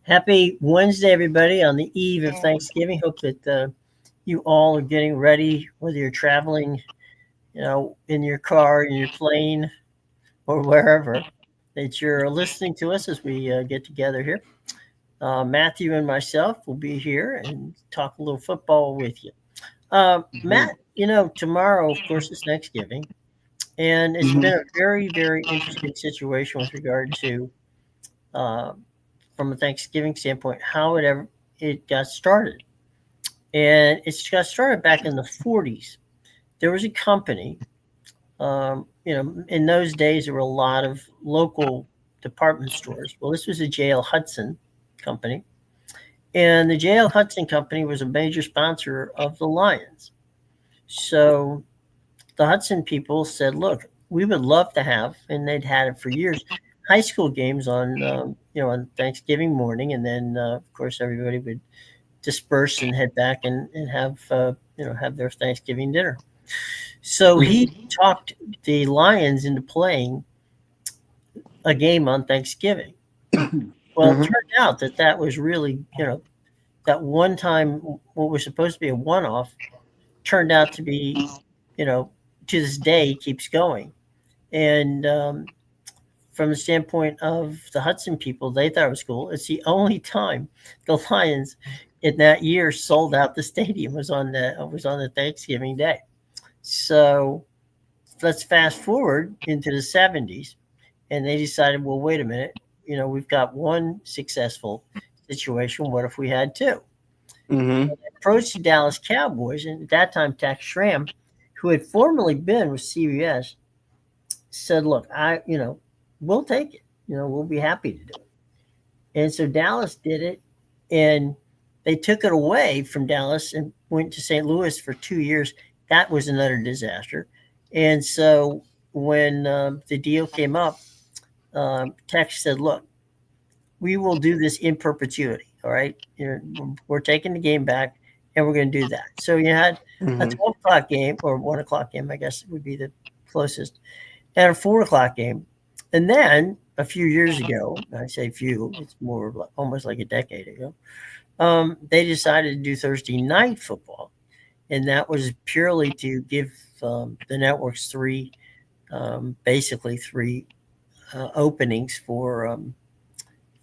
Happy Wednesday, everybody, on the eve of Thanksgiving. Hope that you all are getting ready, whether you're traveling, in your car, in your plane, or wherever, that you're listening to us as we get together here. Matthew and myself will be here and talk a little football with you. Mhm. Matt, tomorrow, of course, is Thanksgiving, and it's been Mhm. a very, very interesting situation with regard to uh, from a Thanksgiving standpoint, how it got started. And it got started back in the 40s. There was a company, in those days there were a lot of local department stores. Well, this was a JL Hudson company, and the JL Hudson company was a major sponsor of the Lions. So the Hudson people said, "Look, we would love to have," and they'd had it for years, high school games on on Thanksgiving morning, and then of course everybody would disperse and head back and have have their Thanksgiving dinner. So he Mhm. talked the Lions into playing a game on Thanksgiving. Well, it Mhm. turned out that that was really that one time what was supposed to be a one off turned out to be you know to this day keeps going. And from the standpoint of the Hudson people, they thought it was cool. It's the only time the Lions in that year sold out the stadium was on the Thanksgiving day. So let's fast forward into the 70s, and they decided, well, wait a minute, we've got one successful situation. What if we had two? Mhm. Approached the Dallas Cowboys, and at that time, Tex Schramm, who had formerly been with CBS, said, "Look, we'll take it. We'll be happy to do it." And so Dallas did it, and they took it away from Dallas and went to St. Louis for 2 years. That was another disaster. And so when the deal came up, Tex said, "Look, we will do this in perpetuity. All right, we're taking the game back, and we're going to do that." So you had a Mhm. 12 o'clock game or 1 o'clock game, I guess would be the closest, and a 4 o'clock game. And then a few years ago, I say few, it's more like, almost like a decade ago, they decided to do Thursday night football. And that was purely to give the networks basically three openings for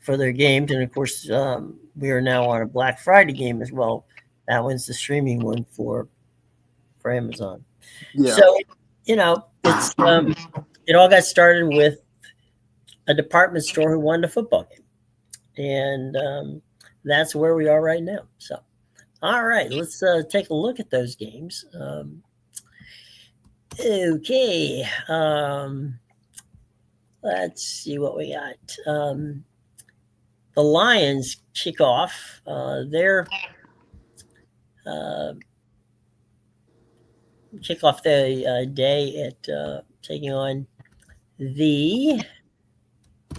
their games. And of course, we are now on a Black Friday game as well. That one's the streaming one for Amazon. So, Yeah. it all got started with a department store who wanted a football game. And that's where we are right now. So, all right, let's take a look at those games. Okay, let's see what we got. The Lions kick off their uh, kick off the day at taking on the.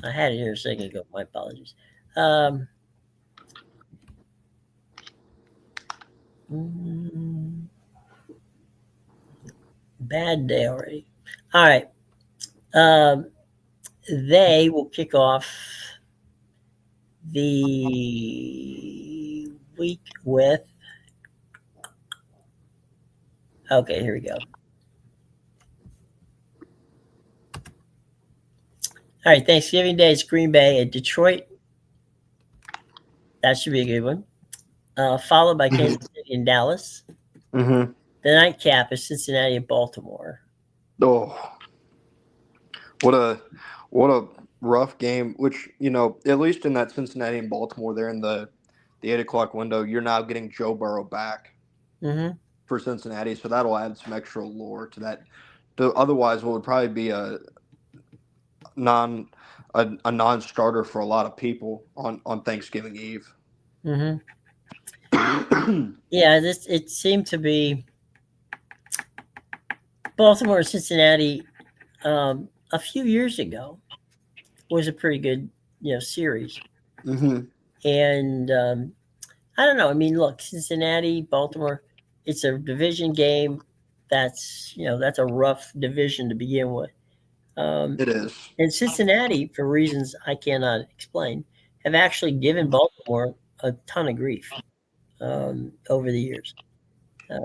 I had it here a second ago. My apologies. Um, mm, Bad day already. All right. Um, they will kick off the week with. Okay, here we go. All right, Thanksgiving Day is Green Bay at Detroit. That should be a good one. Followed by Kansas Mhm. City and Dallas. Mhm. The nightcap is Cincinnati and Baltimore. Oh, what a what a rough game. Which at least in that Cincinnati and Baltimore, there in the 8 o'clock window, you're now getting Joe Burrow back Mm-hmm. for Cincinnati, so that'll add some extra lore to that. Otherwise, what would probably be non a non-starter for a lot of people on Thanksgiving Eve. Mm-hmm. Yeah, this it seemed to be Baltimore and Cincinnati a few years ago was a pretty good series, Mhm. and I don't know. I mean, look, Cincinnati, Baltimore, it's a division game. That's a rough division to begin with. Um, It is. and Cincinnati, for reasons I cannot explain, have actually given Baltimore a ton of grief over the years.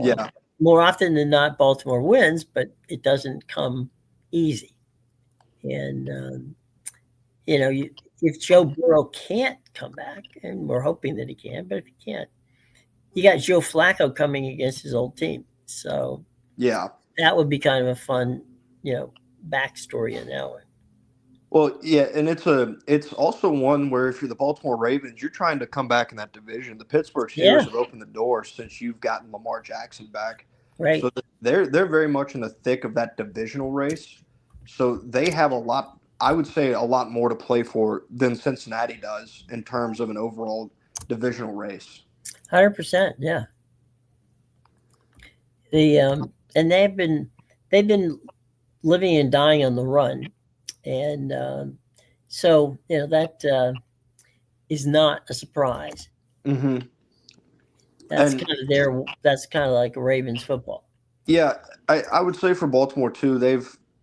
Yeah. More often than not, Baltimore wins, but it doesn't come easy. And if Joe Burrow can't come back, and we're hoping that he can, but if he can't, you got Joe Flacco coming against his old team. So Yeah. that would be kind of a fun, backstory in that one. Well, yeah, and it's also one where if you're the Baltimore Ravens, you're trying to come back in that division. The Pittsburgh Steelers Yeah, have opened the door since you've gotten Lamar Jackson back, right. so they're very much in the thick of that divisional race. So they have a lot, I would say, a lot more to play for than Cincinnati does in terms of an overall divisional race. 100%. Yeah. And they've been living and dying on the run, and so that is not a surprise. Mm-hmm. That's And kind of their. That's kind of like Ravens football. yeah, I would say for Baltimore too,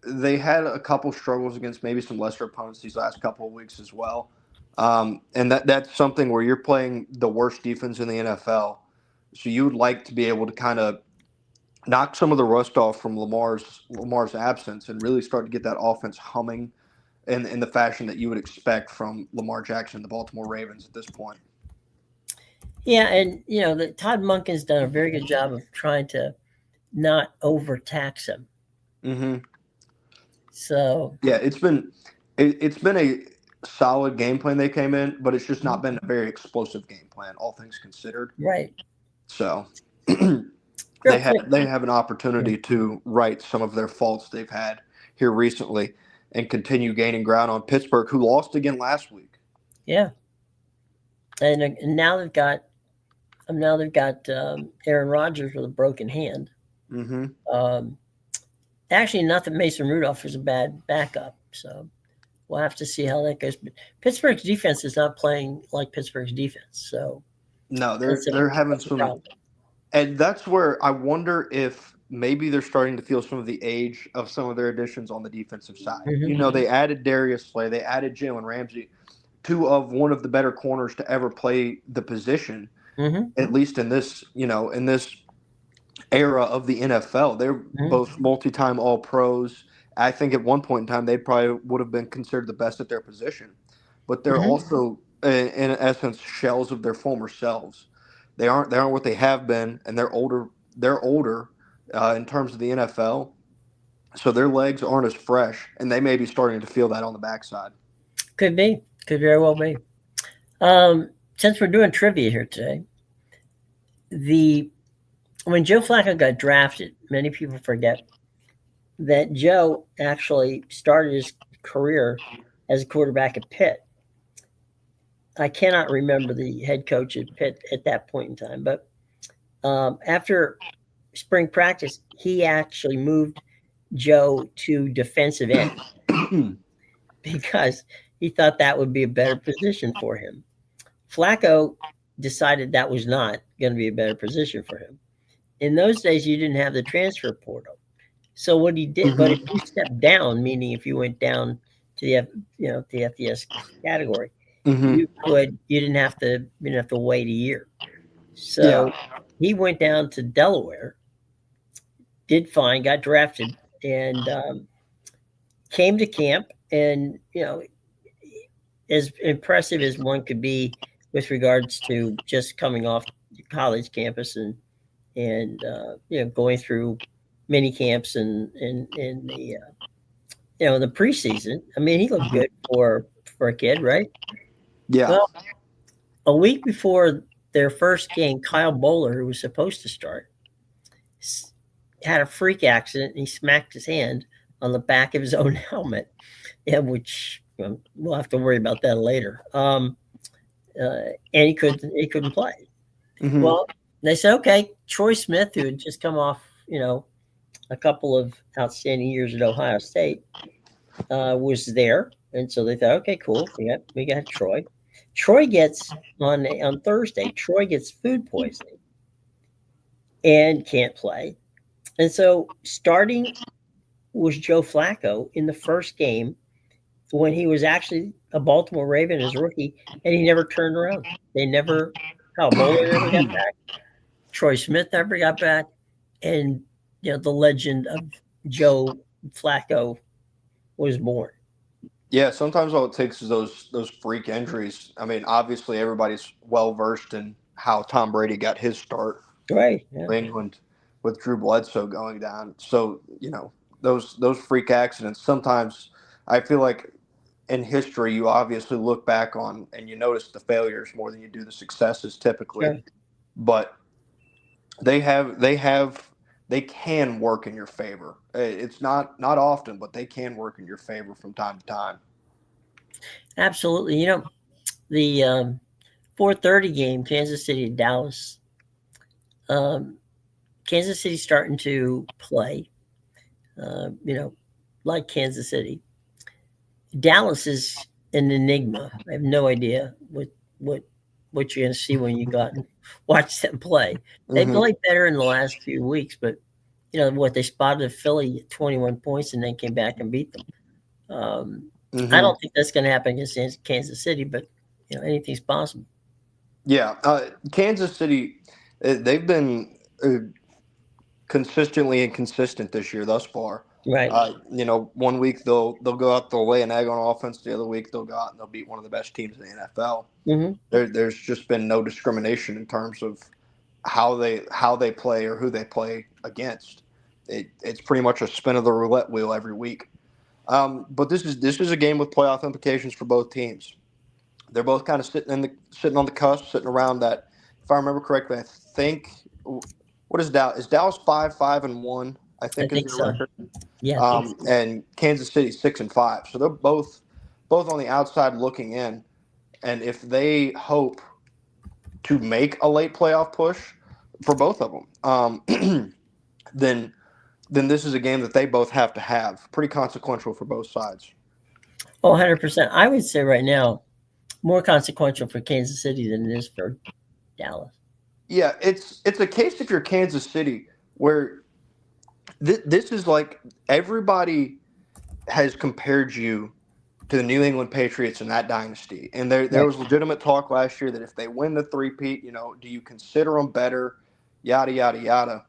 they had a couple struggles against maybe some lesser opponents these last couple of weeks as well. And that's something where you're playing the worst defense in the NFL. So you would like to be able to kind of knock some of the rust off from Lamar's absence and really start to get that offense humming in the fashion that you would expect from Lamar Jackson and the Baltimore Ravens at this point. Yeah, and Todd Monken's done a very good job of trying to not overtax him. Mm-hmm. So Yeah, it's been a solid game plan they came in, but it's just not been a very explosive game plan, all things considered. right, So real they quick. have an opportunity to right some of their faults they've had here recently and continue gaining ground on Pittsburgh, who lost again last week. Yeah, and now they've got Aaron Rodgers with a broken hand. Mm-hmm. Actually, not that Mason Rudolph was a bad backup, so we'll have to see how that goes. But Pittsburgh's defense is not playing like Pittsburgh's defense, so No, they're having some, problem. and that's where I wonder if maybe they're starting to feel some of the age of some of their additions on the defensive side. Mm-hmm. They added Darius Slay, they added Jalen Ramsey, two of one of the better corners to ever play the position, at least in this era of the NFL. They're both multi-time All-Pros. I think at one point in time they probably would have been considered the best at their position, but they're also in essence shells of their former selves. They aren't what they have been, and they're older. They're older in terms of the NFL, so their legs aren't as fresh, and they may be starting to feel that on the backside. Could very well be. Since we're doing trivia here today, when Joe Flacco got drafted, many people forget that Joe actually started his career as a quarterback at Pitt. I cannot remember the head coach at Pitt at that point in time, but after spring practice, he actually moved Joe to defensive end because he thought that would be a better position for him. Flacco decided that was not going to be a better position for him. In those days, you didn't have the transfer portal. So what he did, but if you stepped down, meaning if you went down to the FDS category, you didn't have to wait a year. So he went down to Delaware, did fine, got drafted, and came to camp. And as impressive as one could be with regards to just coming off the college campus and going through mini camps and the the preseason. I mean, he looked good for a kid, right? Yeah. Well, a week before their first game, Kyle Bowler, who was supposed to start, had a freak accident and he smacked his hand on the back of his own helmet, which we'll have to worry about that later. And he couldn't play. Well, they said, okay, Troy Smith, who had just come off, a couple of outstanding years at Ohio State, was there. And so they thought, okay, cool. We got Troy. Troy gets on Thursday, Troy gets food poisoning and can't play. And so starting was Joe Flacco in the first game when he was actually a Baltimore Raven as a rookie, and he never turned around. They never, Kyle Bowler never got back. Troy Smith never got back, and the legend of Joe Flacco was born. Yeah, sometimes all it takes is those freak injuries. I mean, obviously everybody's well versed in how Tom Brady got his start Right. in Yeah. New England with Drew Bledsoe going down. So, those freak accidents, sometimes I feel like in history you obviously look back on and you notice the failures more than you do the successes typically. Sure. But they can work in your favor. It's not often, but they can work in your favor from time to time. Absolutely. The 4:30 game, Kansas City Dallas. Kansas City starting to play. Like Kansas City. Dallas is an enigma. I have no idea what you're going to see when you go out and watch them play. They Mm-hmm. played better in the last few weeks, but they spotted Philly at 21 points and then came back and beat them. I don't think that's going to happen against Kansas City, but anything's possible. Yeah, Kansas City, they've been consistently inconsistent this year thus far. Right. 1 week they'll go out, they'll lay an egg on offense. The other week they'll go out and they'll beat one of the best teams in the NFL. Mm-hmm. There's just been no discrimination in terms of how they play or who they play against. It's pretty much a spin of the roulette wheel every week. But this is a game with playoff implications for both teams. They're both kind of sitting on the cusp, sitting around that. If I remember correctly, I think what is Dallas? Is Dallas 5-5-1? I think is their so. record. Yeah. And Kansas City 6-5. So they're both on the outside looking in. And if they hope to make a late playoff push for both of them, then this is a game that they both have to have. Pretty consequential for both sides. Oh, 100%. I would say right now, more consequential for Kansas City than it is for Dallas. Yeah, it's a case if you're Kansas City where this is like everybody has compared you to the New England Patriots in that dynasty. And there was legitimate talk last year that if they win the three-peat, do you consider them better, yada, yada, yada.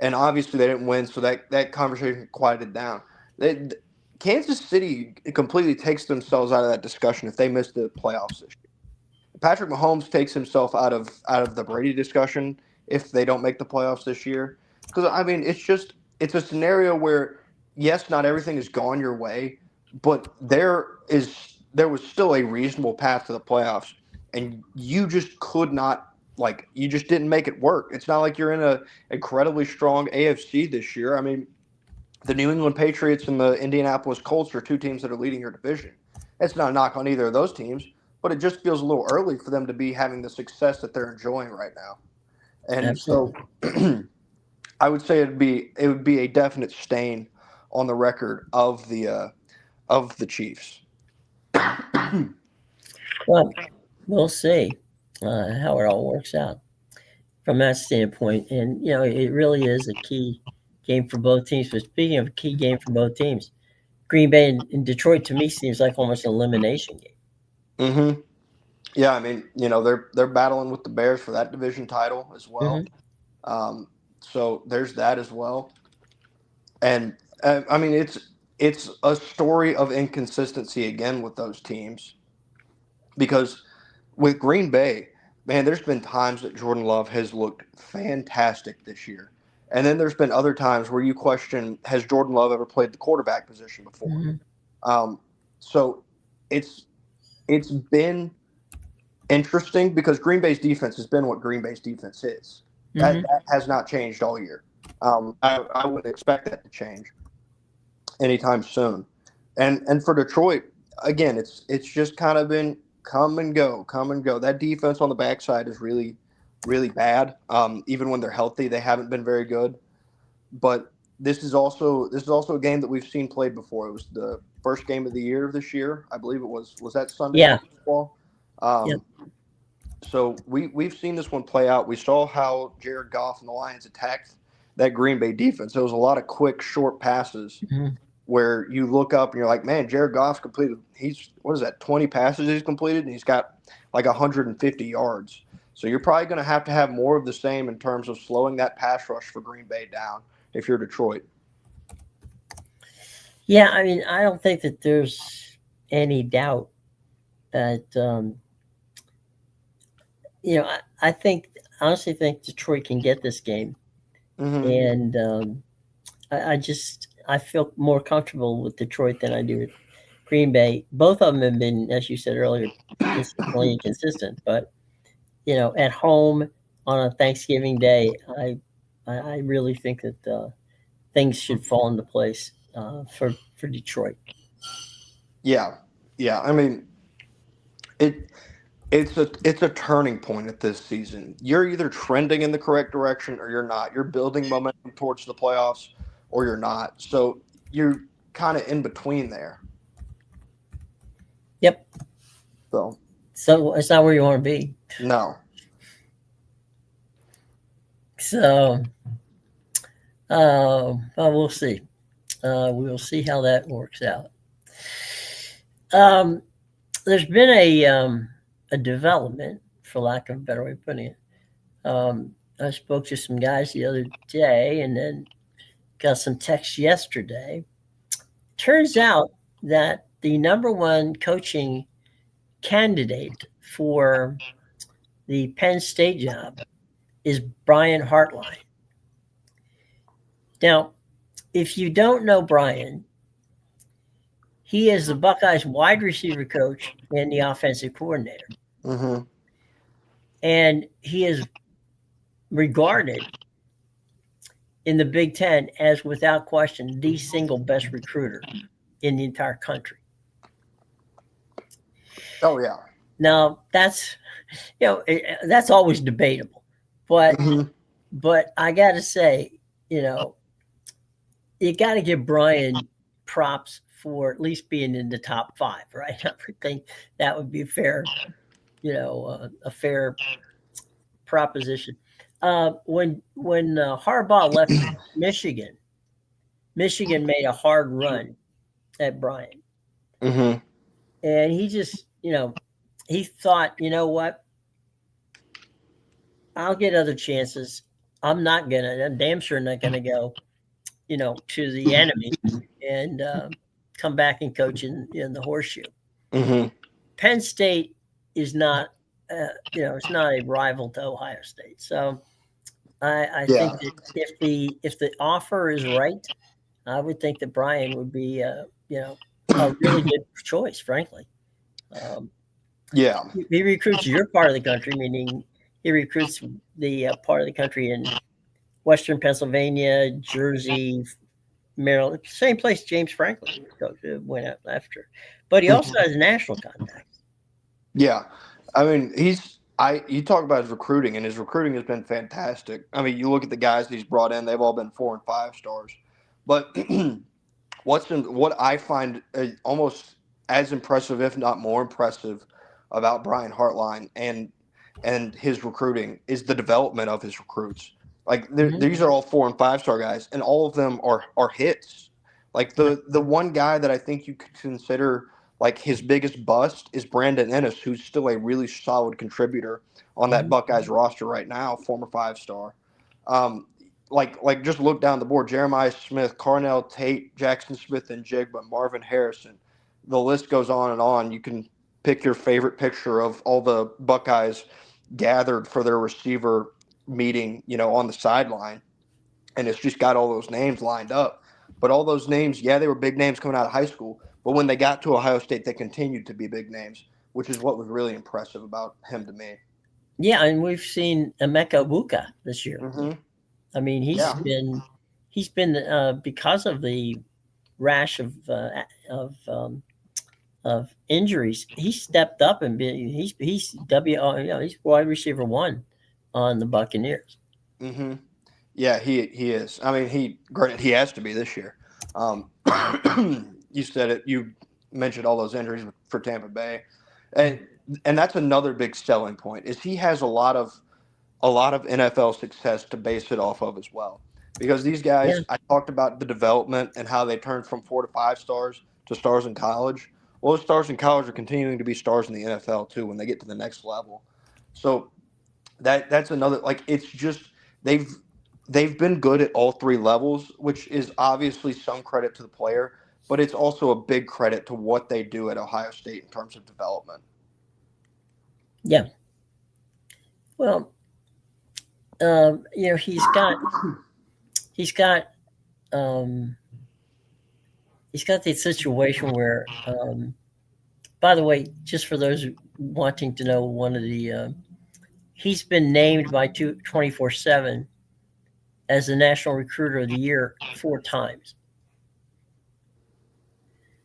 And obviously they didn't win, so that conversation quieted down. Kansas City completely takes themselves out of that discussion if they miss the playoffs this year. Patrick Mahomes takes himself out of the Brady discussion if they don't make the playoffs this year. Because, I mean, it's a scenario where, yes, not everything has gone your way, but there was still a reasonable path to the playoffs, and you just could not, you just didn't make it work. It's not like you're in an incredibly strong AFC this year. I mean, the New England Patriots and the Indianapolis Colts are two teams that are leading your division. It's not a knock on either of those teams, but it just feels a little early for them to be having the success that they're enjoying right now. And Absolutely. So I would say it would be a definite stain on the record of the Chiefs. Well, we'll see how it all works out from that standpoint. And, it really is a key game for both teams. But speaking of a key game for both teams, Green Bay and Detroit, to me, seems like almost an elimination game. Mm-hmm. Yeah, I mean, they're battling with the Bears for that division title as well. Mm-hmm. So there's that as well. And, I mean, it's a story of inconsistency again with those teams. Because with Green Bay, man, there's been times that Jordan Love has looked fantastic this year. And then there's been other times where you question, has Jordan Love ever played the quarterback position before? Mm-hmm. So it's been interesting because Green Bay's defense has been what Green Bay's defense is. Mm-hmm. That has not changed all year. I wouldn't expect that to change anytime soon. And for Detroit, again, it's just kind of been come and go. That defense on the backside is really, really bad. Even when they're healthy, they haven't been very good. But this is also a game that we've seen played before. It was the first game of the year this year, I believe it was. Was that Sunday? Yeah. Football? So we've seen this one play out. We saw how Jared Goff and the Lions attacked that Green Bay defense. There was a lot of quick, short passes. Mm-hmm. where you look up and you're like, man, Jared Goff's completed. What is that, 20 passes he's completed, and he's got like 150 yards. So you're probably going to have more of the same in terms of slowing that pass rush for Green Bay down if you're Detroit. Yeah, I mean, I don't think that there's any doubt that I honestly think Detroit can get this game, and I feel more comfortable with Detroit than I do with Green Bay. Both of them have been, as you said earlier, consistently inconsistent, but at home on a Thanksgiving Day, I really think that things should fall into place for Detroit. Yeah. I mean, it's a turning point at this season. You're either trending in the correct direction or you're not. You're building momentum towards the playoffs or you're not. So you're kind of in between there. Yep. So it's not where you want to be. No. So we'll see. We'll see how that works out. There's been a development, for lack of a better way of putting it. I spoke to some guys the other day and then got some text yesterday. Turns out that the number one coaching candidate for the Penn State job is Brian Hartline. Now, if you don't know Brian, he is the Buckeyes wide receiver coach and the offensive coordinator. Mm-hmm. And he is regarded in the Big Ten as, without question, the single best recruiter in the entire country. Oh, yeah. Now, that's always debatable. But but I got to say, you got to give Brian props for at least being in the top 5, right? I would think that would be fair, a fair proposition. When Harbaugh left Michigan made a hard run at Brian. Mm-hmm. And he just, he thought, you know what? I'll get other chances. I'm damn sure not going to go, to the enemy and come back and coach in the horseshoe. Mm-hmm. Penn State is not, it's not a rival to Ohio State. So I think that if the offer is right, I would think that Brian would be, a really good choice, frankly. He recruits your part of the country, meaning he recruits the part of the country in Western Pennsylvania, Jersey, Maryland, same place James Franklin went out after. But he also has national contacts. Yeah. I mean, you talk about his recruiting, and his recruiting has been fantastic. I mean, you look at the guys that he's brought in, they've all been 4 and 5 stars. But what I find almost as impressive, if not more impressive, about Brian Hartline and his recruiting is the development of his recruits. Like these are all 4 and 5 star guys, and all of them are hits. Like the one guy that I think you could consider like his biggest bust is Brandon Ennis, who's still a really solid contributor on that Buckeyes roster right now, former 5-star. Like just look down the board: Jeremiah Smith, Carnell Tate, Jackson Smith and Jigba, Marvin Harrison. The list goes on and on. You can pick your favorite picture of all the Buckeyes gathered for their receiver meeting, on the sideline, and it's just got all those names lined up. But all those names, they were big names coming out of high school, but when they got to Ohio State, they continued to be big names, which is what was really impressive about him to me. Yeah, and we've seen Emeka Egbuka this year. Mm-hmm. I mean, he's been because of the rash of injuries, he stepped up and he's wide receiver 1 on the Buccaneers. Mm-hmm. Yeah, he is. I mean, he has to be this year. You said it. You mentioned all those injuries for Tampa Bay, and that's another big selling point is he has a lot of NFL success to base it off of as well. because these guys, Yeah. I talked about the development and how they turned from 4 to 5 stars to stars in college. Well, those stars in college are continuing to be stars in the NFL too when they get to the next level. So that's another, like, it's just they've been good at all three levels, which is obviously some credit to the player, but it's also a big credit to what they do at Ohio State in terms of development. Yeah. Well, he's got the situation where, by the way, just for those wanting to know, he's been named by 24/7 as the National Recruiter of the Year 4 times.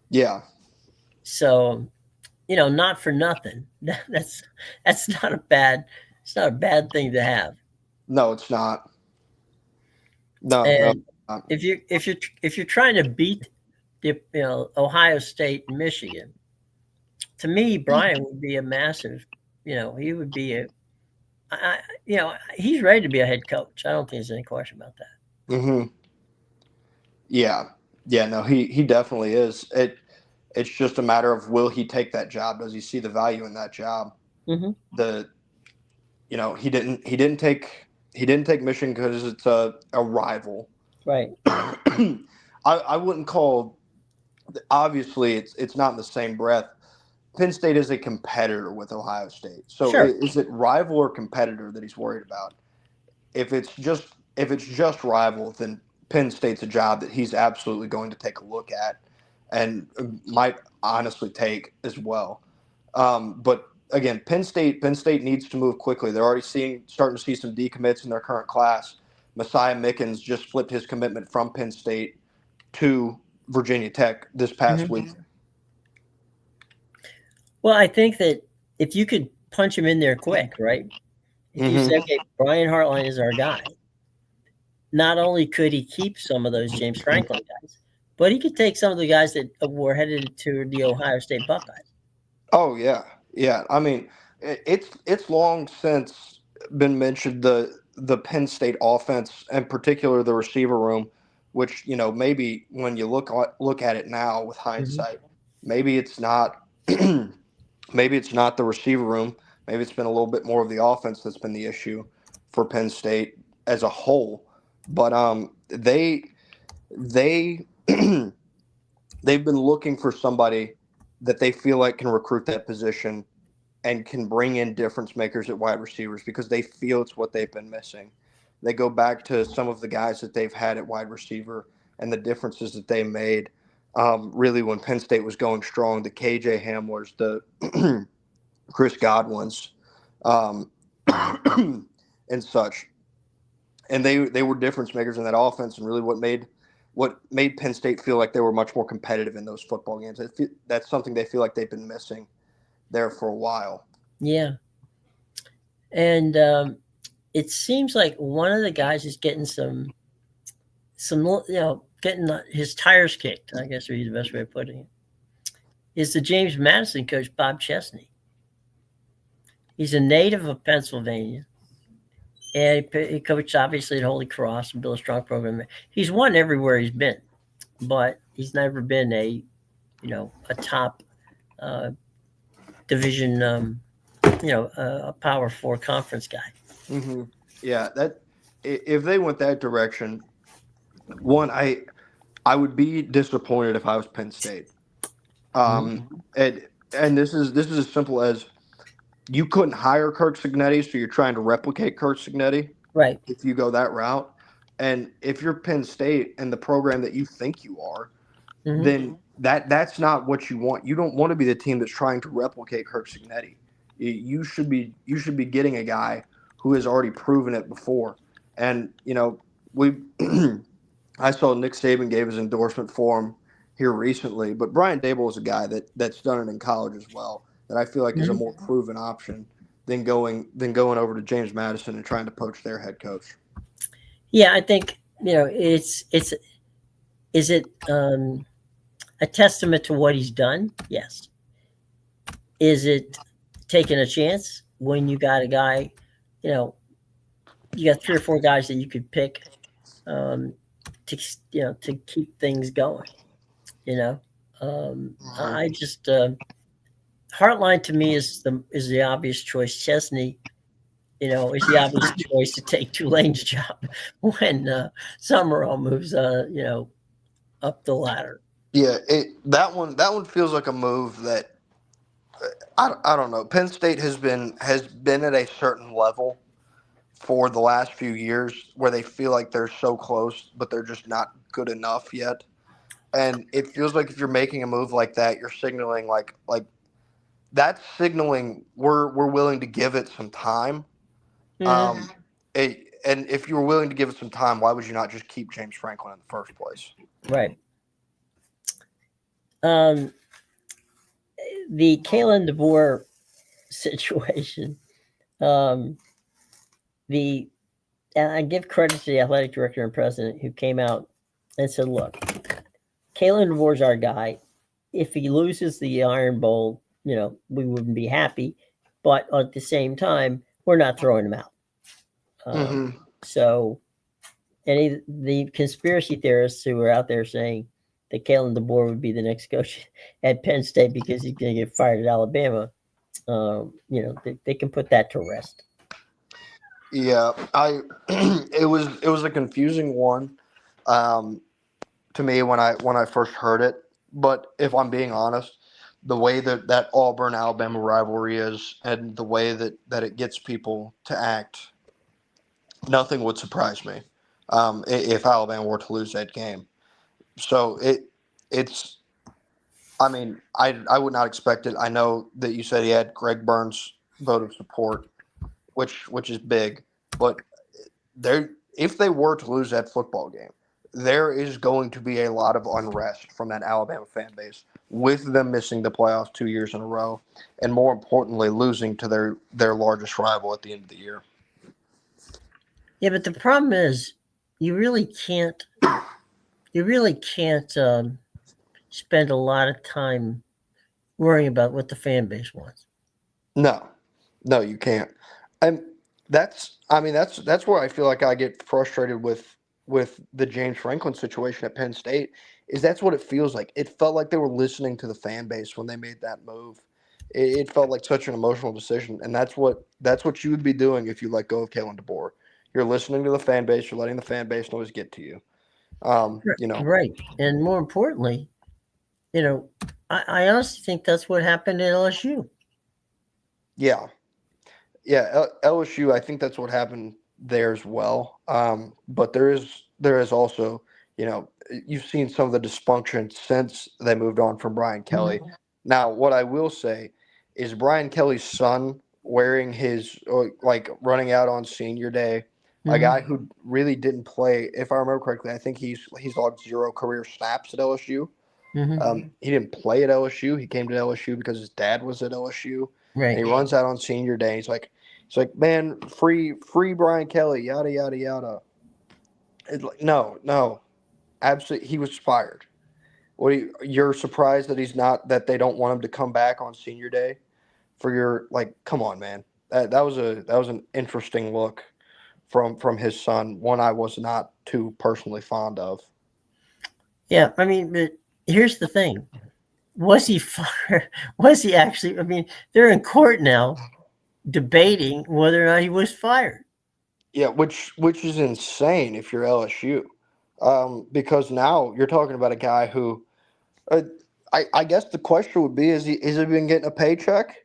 Yeah. So, not for nothing. That's not a bad. It's not a bad thing to have. No, it's not. No. If you're trying to beat Ohio State and Michigan, to me, Brian would be a massive. He would be he's ready to be a head coach. I don't think there's any question about that. Mm-hmm. Yeah. No, he definitely is. It's just a matter of, will he take that job? Does he see the value in that job? Mm-hmm. He didn't take Michigan because it's a rival. Right. I wouldn't call. Obviously, it's not in the same breath. Penn State is a competitor with Ohio State. So Sure. Is it rival or competitor that he's worried about? If it's just rival, then Penn State's a job that he's absolutely going to take a look at and might honestly take as well. But again, Penn State needs to move quickly. They're already starting to see some decommits in their current class. Messiah Mickens just flipped his commitment from Penn State to Virginia Tech this past week. Well, I think that if you could punch him in there quick, right? If you say, okay, Brian Hartline is our guy, not only could he keep some of those James Franklin guys, but he could take some of the guys that were headed to the Ohio State Buckeyes. Oh, yeah. Yeah. I mean, it's long since been mentioned the Penn State offense, and particular the receiver room, which, maybe when you look at it now with hindsight, maybe it's not maybe it's not the receiver room. Maybe it's been a little bit more of the offense that's been the issue for Penn State as a whole. But they've been looking for somebody that they feel like can recruit that position and can bring in difference makers at wide receivers, because they feel it's what they've been missing. They go back to some of the guys that they've had at wide receiver and the differences that they made. Really, when Penn State was going strong, the KJ Hamlers, the Chris Godwins, and such. And they were difference makers in that offense, and really what made Penn State feel like they were much more competitive in those football games. That's something they feel like they've been missing there for a while. Yeah. And it seems like one of the guys is getting some getting his tires kicked, I guess would be the best way of putting it, is the James Madison coach, Bob Chesney. He's a native of Pennsylvania. And he coached, obviously, at Holy Cross and built a strong program. He's won everywhere he's been, but he's never been a top division, a Power 4 conference guy. Mm-hmm. Yeah, that if they went that direction, one, I would be disappointed if I was Penn State. And this is as simple as, you couldn't hire Kirk Cignetti, so you're trying to replicate Kirk Cignetti. Right. If you go that route. And if you're Penn State and the program that you think you are, then that's not what you want. You don't want to be the team that's trying to replicate Kirk Cignetti. You should be getting a guy who has already proven it before. And, I saw Nick Saban gave his endorsement for him here recently, but Brian Dable is a guy that's done it in college as well, that I feel like is a more proven option than going over to James Madison and trying to poach their head coach. Yeah, I think is it a testament to what he's done? Yes. Is it taking a chance when you got a guy? You got 3 or 4 guys that you could pick to to keep things going. I just Hartline to me is the obvious choice. Chesney, is the obvious choice to take Tulane's job when Summerall moves, up the ladder. Yeah, that one feels like a move that I don't know. Penn State has been at a certain level for the last few years where they feel like they're so close, but they're just not good enough yet. And it feels like if you're making a move like that, you're signaling like that's signaling we're willing to give it some time. Mm-hmm. Um, and if you were willing to give it some time, why would you not just keep James Franklin in the first place? Right. The Kalen DeVore situation. Um, the and I give credit to the athletic director and president who came out and said, "Look, Kalen DeVore's our guy. If he loses the Iron Bowl, we wouldn't be happy, but at the same time, we're not throwing him out." Mm-hmm. So, the conspiracy theorists who are out there saying that Kalen DeVore would be the next coach at Penn State because he's going to get fired at Alabama, they can put that to rest. Yeah, it was a confusing one to me when I first heard it. But if I'm being honest, the way that Auburn Alabama rivalry is and the way that it gets people to act, nothing would surprise me if Alabama were to lose that game. So it's I mean I would not expect it. I know that you said he had Greg Burns' vote of support, which is big, but if they were to lose that football game, there is going to be a lot of unrest from that Alabama fan base with them missing the playoffs 2 years in a row, and more importantly, losing to their largest rival at the end of the year. Yeah, but the problem is, you really can't. You really can't spend a lot of time worrying about what the fan base wants. No, you can't. And that's where I feel like I get frustrated with the James Franklin situation at Penn State. Is that's what it feels like. It felt like they were listening to the fan base when they made that move. It felt like such an emotional decision, and that's what you would be doing if you let go of Kalen DeBoer. You're listening to the fan base. You're letting the fan base always get to you. Right, and more importantly, I honestly think that's what happened at LSU. Yeah, LSU. I think that's what happened there as well. But there is also, you've seen some of the dysfunction since they moved on from Brian Kelly. Mm-hmm. Now, what I will say is Brian Kelly's son wearing his running out on senior day, a guy who really didn't play. If I remember correctly, I think he's logged 0 career snaps at LSU. Mm-hmm. He didn't play at LSU. He came to LSU because his dad was at LSU, Right. and he runs out on senior day. He's like, man, free Brian Kelly, yada yada yada. It's like, no, absolutely, he was fired. You're surprised that that they don't want him to come back on senior day for your come on, man. That was an interesting look from his son, one I was not too personally fond of. Yeah, I mean, but here's the thing: was he fired? Was he actually? I mean, they're in court now, debating whether or not he was fired. Yeah, which is insane if you're LSU, because now you're talking about a guy who, I guess the question would be, is he been getting a paycheck?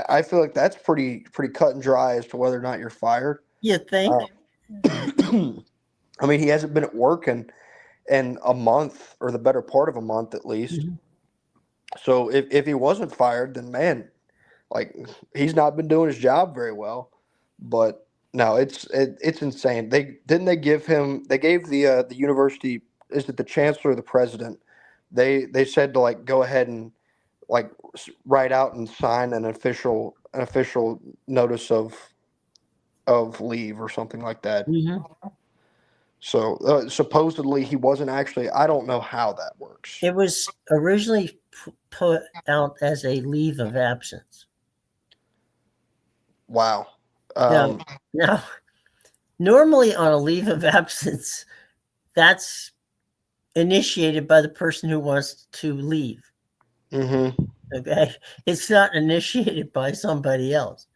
I feel like that's pretty cut and dry as to whether or not you're fired. You think? I mean, he hasn't been at work in a month or the better part of a month at least. Mm-hmm. So if he wasn't fired, then man, he's not been doing his job very well. But no, it's insane. They gave the university, is it the chancellor or the president? They said to go ahead and write out and sign an official notice of leave or something like that. Mm-hmm. So supposedly he wasn't actually. I don't know how that works. It was originally put out as a leave of absence. Wow. Now, Normally on a leave of absence, that's initiated by the person who wants to leave. Mm-hmm. Okay. It's not initiated by somebody else.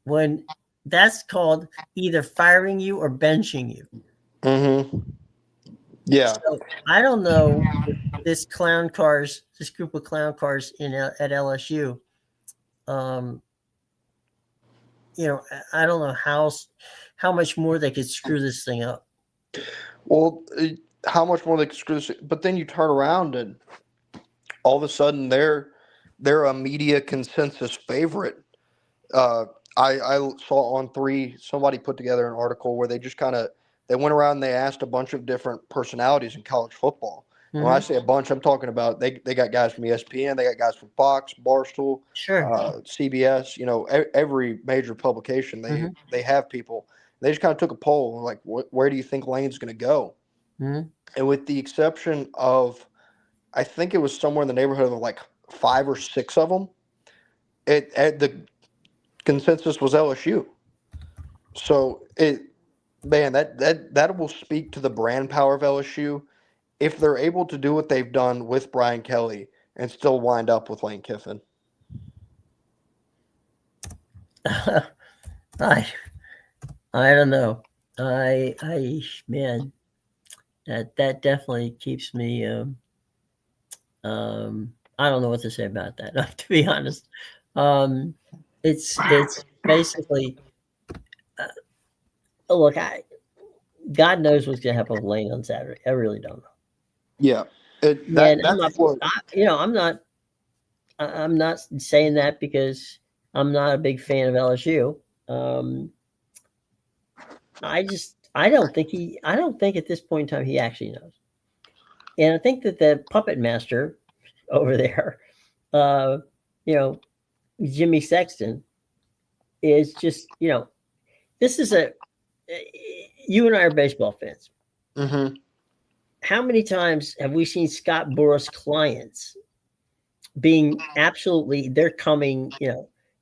When that's called either firing you or benching you. Mm-hmm. Yeah. So I don't know if this group of clown cars at LSU, um, I don't know how much more they could screw this thing up. Well, how much more they could screw this? But then you turn around and all of a sudden they're a media consensus favorite. Uh, I saw on three somebody put together an article where they just they went around and they asked a bunch of different personalities in college football. And when I say a bunch, I'm talking about they got guys from ESPN, they got guys from Fox, Barstool, Sure. CBS. Every major publication they have people. They just kind of took a poll like, where do you think Lane's going to go? Mm-hmm. And with the exception of, I think it was somewhere in the neighborhood of like 5 or 6 of them, the consensus was LSU. So that will speak to the brand power of LSU if they're able to do what they've done with Brian Kelly and still wind up with Lane Kiffin. I don't know. Man, that definitely keeps me. I don't know what to say about that. To be honest, it's basically. Look, God knows what's going to happen with Lane on Saturday. I really don't know. Yeah, Man, that's what I'm not saying that because I'm not a big fan of LSU. I don't think at this point in time he actually knows. And I think that the puppet master over there, Jimmy Sexton, is just, this is you and I are baseball fans. Mm-hmm. How many times have we seen Scott Boras clients being they're coming,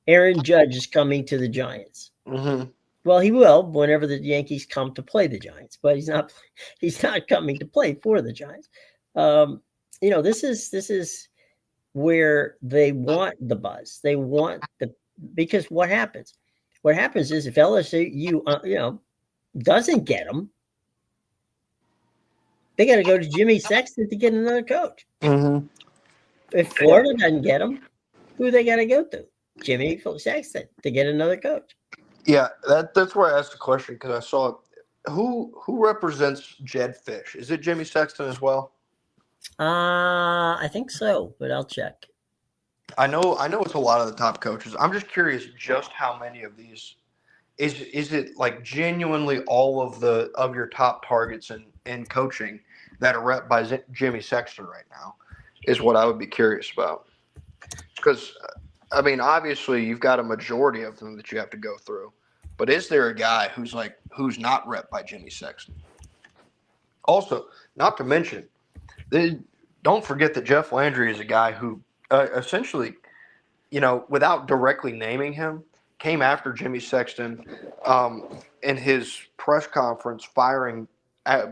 Aaron Judge is coming to the Giants. Mm-hmm. Well, he will whenever the Yankees come to play the Giants, but he's not coming to play for the Giants. This is where they want the buzz. They want because what happens? What happens is if LSU, doesn't get them, they got to go to Jimmy Sexton to get another coach. Mm-hmm. If Florida doesn't get them, who they got to go to? Jimmy Sexton to get another coach. Yeah, that's where I asked the question because I saw who represents Jed Fish. Is it Jimmy Sexton as well? I think so, but I'll check. I know it's a lot of the top coaches. I'm just curious just how many of these is it like genuinely all of your top targets in coaching that are rep by Jimmy Sexton right now is what I would be curious about. Because I mean, obviously you've got a majority of them that you have to go through, but is there a guy who's not rep by Jimmy Sexton? Also, not to mention, don't forget that Jeff Landry is a guy who essentially, without directly naming him, came after Jimmy Sexton in his press conference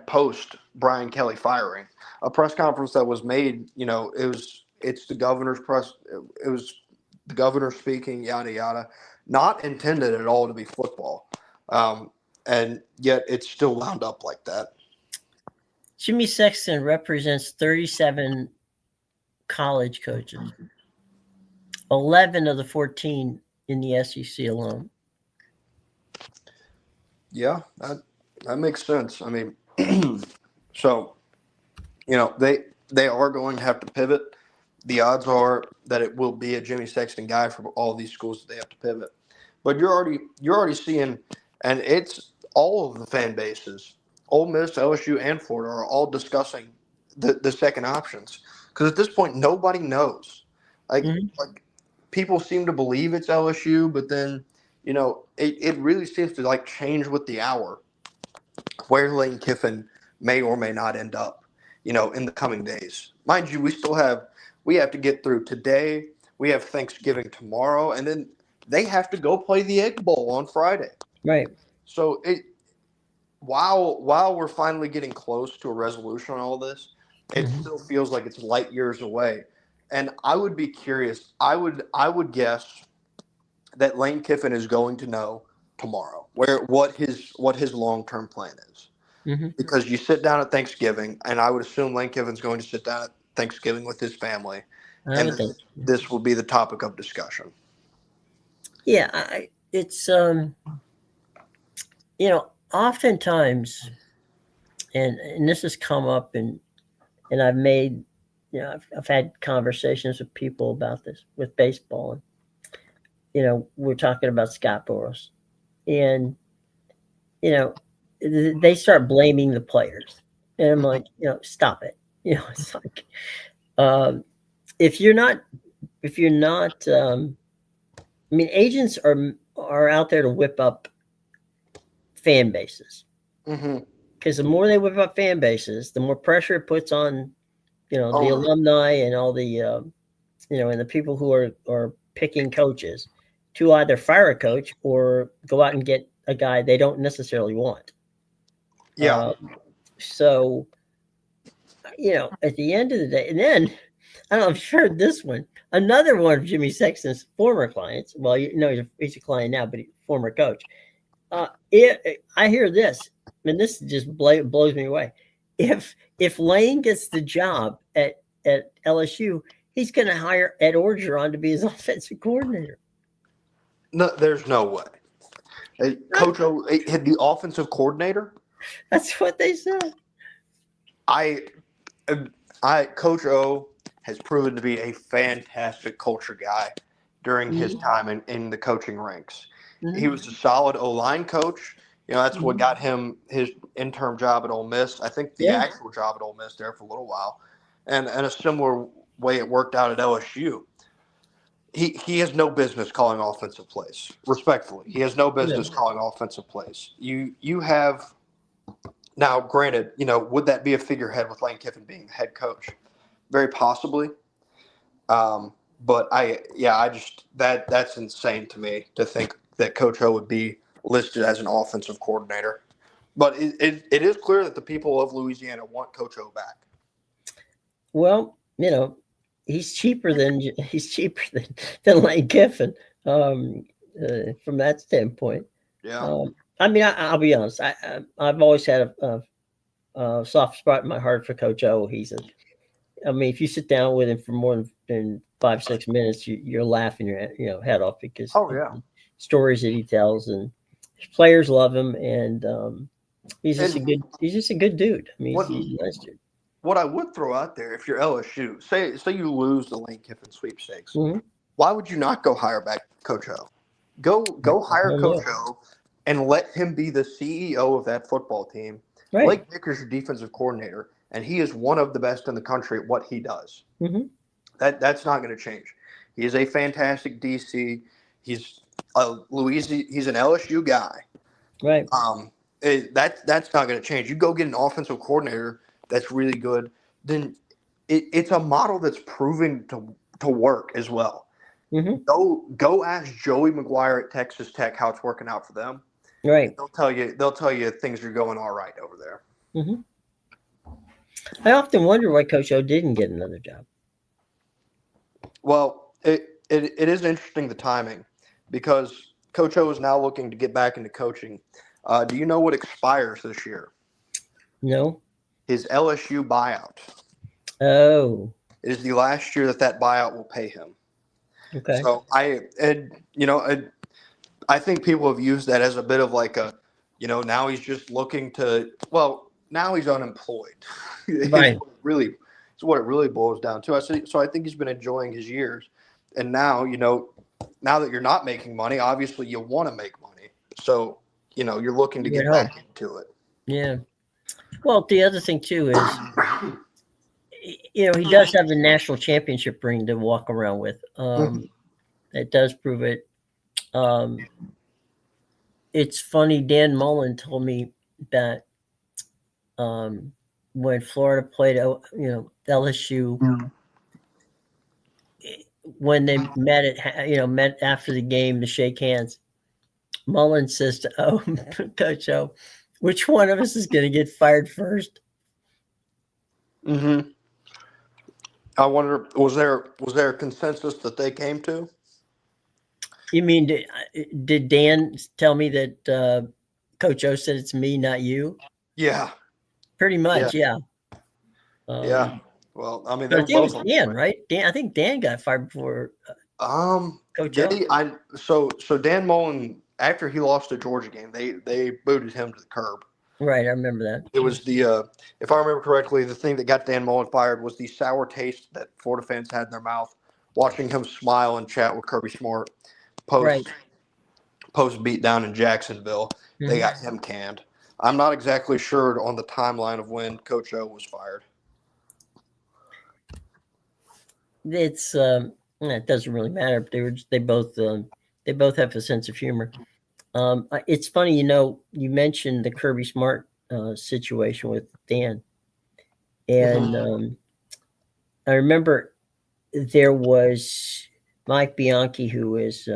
post Brian Kelly firing, a press conference that was made. It's the governor's press. It was the governor speaking, yada yada, not intended at all to be football, and yet it's still wound up like that. Jimmy Sexton represents 37 college coaches, 11 of the 14 in the SEC alone. Yeah, that makes sense. I mean, so they are going to have to pivot. The odds are that it will be a Jimmy Sexton guy for all these schools that they have to pivot. But you're already seeing, and it's all of the fan bases, Ole Miss, LSU, and Florida are all discussing the second options because at this point nobody knows. Like people seem to believe it's LSU, but then it really seems to like change with the hour where Lane Kiffin may or may not end up. In the coming days, mind you, we have to get through today. We have Thanksgiving tomorrow, and then they have to go play the Egg Bowl on Friday. Right. So while we're finally getting close to a resolution on all this, it still feels like it's light years away. And I would be curious. I would guess that Lane Kiffin is going to know tomorrow what his long-term plan is. Because you sit down at Thanksgiving, and I would assume Lane Kiffin's going to sit down at Thanksgiving with his family, and this will be the topic of discussion. Yeah, it's oftentimes, and this has come up, and I've made, I've had conversations with people about this with baseball, and we're talking about Scott Boras, and they start blaming the players, and I'm like, stop it. It's like, if you're not, agents are out there to whip up fan bases. Because the more they whip up fan bases, the more pressure it puts on, the alumni and all the, and the people who are picking coaches to either fire a coach or go out and get a guy they don't necessarily want. Yeah. So, at the end of the day, and then, I don't know if you've heard this one, another one of Jimmy Sexton's former clients. Well, he's a client now, but former coach. I hear this, and this just blows me away. If Lane gets the job at LSU, he's going to hire Ed Orgeron to be his offensive coordinator. No, there's no way. Coach O, the offensive coordinator. That's what they said. Coach O has proven to be a fantastic culture guy during his time in the coaching ranks. He was a solid O-line coach. That's what got him his interim job at Ole Miss. I think the actual job at Ole Miss there for a little while. And a similar way it worked out at LSU. He has no business calling offensive plays. Respectfully, he has no business calling offensive plays. You have now, granted, would that be a figurehead with Lane Kiffin being the head coach? Very possibly. But that's insane to me to think that Coach O would be listed as an offensive coordinator. But it is clear that the people of Louisiana want Coach O back. Well, he's cheaper than Lane Kiffin from that standpoint. Yeah. I'll be honest. I've always had a soft spot in my heart for Coach O. If you sit down with him for more than 5-6 minutes, you're laughing your head off because stories that he tells, and his players love him, and he's just a good dude. He's a nice dude. What I would throw out there, if you're LSU, say you lose the Lane Kiffin sweepstakes, why would you not go hire back Coach O? Go hire Coach O and let him be the CEO of that football team. Right. Blake Vicker's your defensive coordinator, and he is one of the best in the country at what he does. That's not going to change. He is a fantastic DC. He's an LSU guy. Right. That's not going to change. You go get an offensive coordinator that's really good, then it's a model that's proving to work as well. Go ask Joey McGuire at Texas Tech how it's working out for them. Right. They'll tell you things are going all right over there. I often wonder why Coach O didn't get another job. Well, it is interesting, the timing, because Coach O is now looking to get back into coaching. Do you know what expires this year? No. His LSU buyout. Oh. It is the last year that buyout will pay him. Okay. So I think people have used that as a bit of like now he's just looking to, now he's unemployed. Right. It's what it really boils down to. So I think he's been enjoying his years. And now, now that you're not making money, obviously you want to make money. So, you're looking to get back into it. Yeah. Well, the other thing too is, he does have the national championship ring to walk around with. It does prove it. It's funny. Dan Mullen told me that when Florida played, LSU, when they met after the game to shake hands, Mullen says to Coach O, Which one of us is going to get fired first? Mm-hmm. I wonder, was there a consensus that they came to? You mean did Dan tell me that Coach O said it's me, not you? Yeah. Pretty Yeah. much, yeah. Yeah. Well, I mean, But they I were think it both was on Dan, point. right? Dan, I think Dan got fired before Coach O. Did he? So Dan Mullen, after he lost the Georgia game, they booted him to the curb. Right, I remember that. It was if I remember correctly, the thing that got Dan Mullen fired was the sour taste that Florida fans had in their mouth watching him smile and chat with Kirby Smart Right. post beat down in Jacksonville. They got him canned. I'm not exactly sure on the timeline of when Coach O was fired. It's it doesn't really matter. They both have a sense of humor. It's funny, you mentioned the Kirby Smart situation with Dan, and I remember there was Mike Bianchi, who has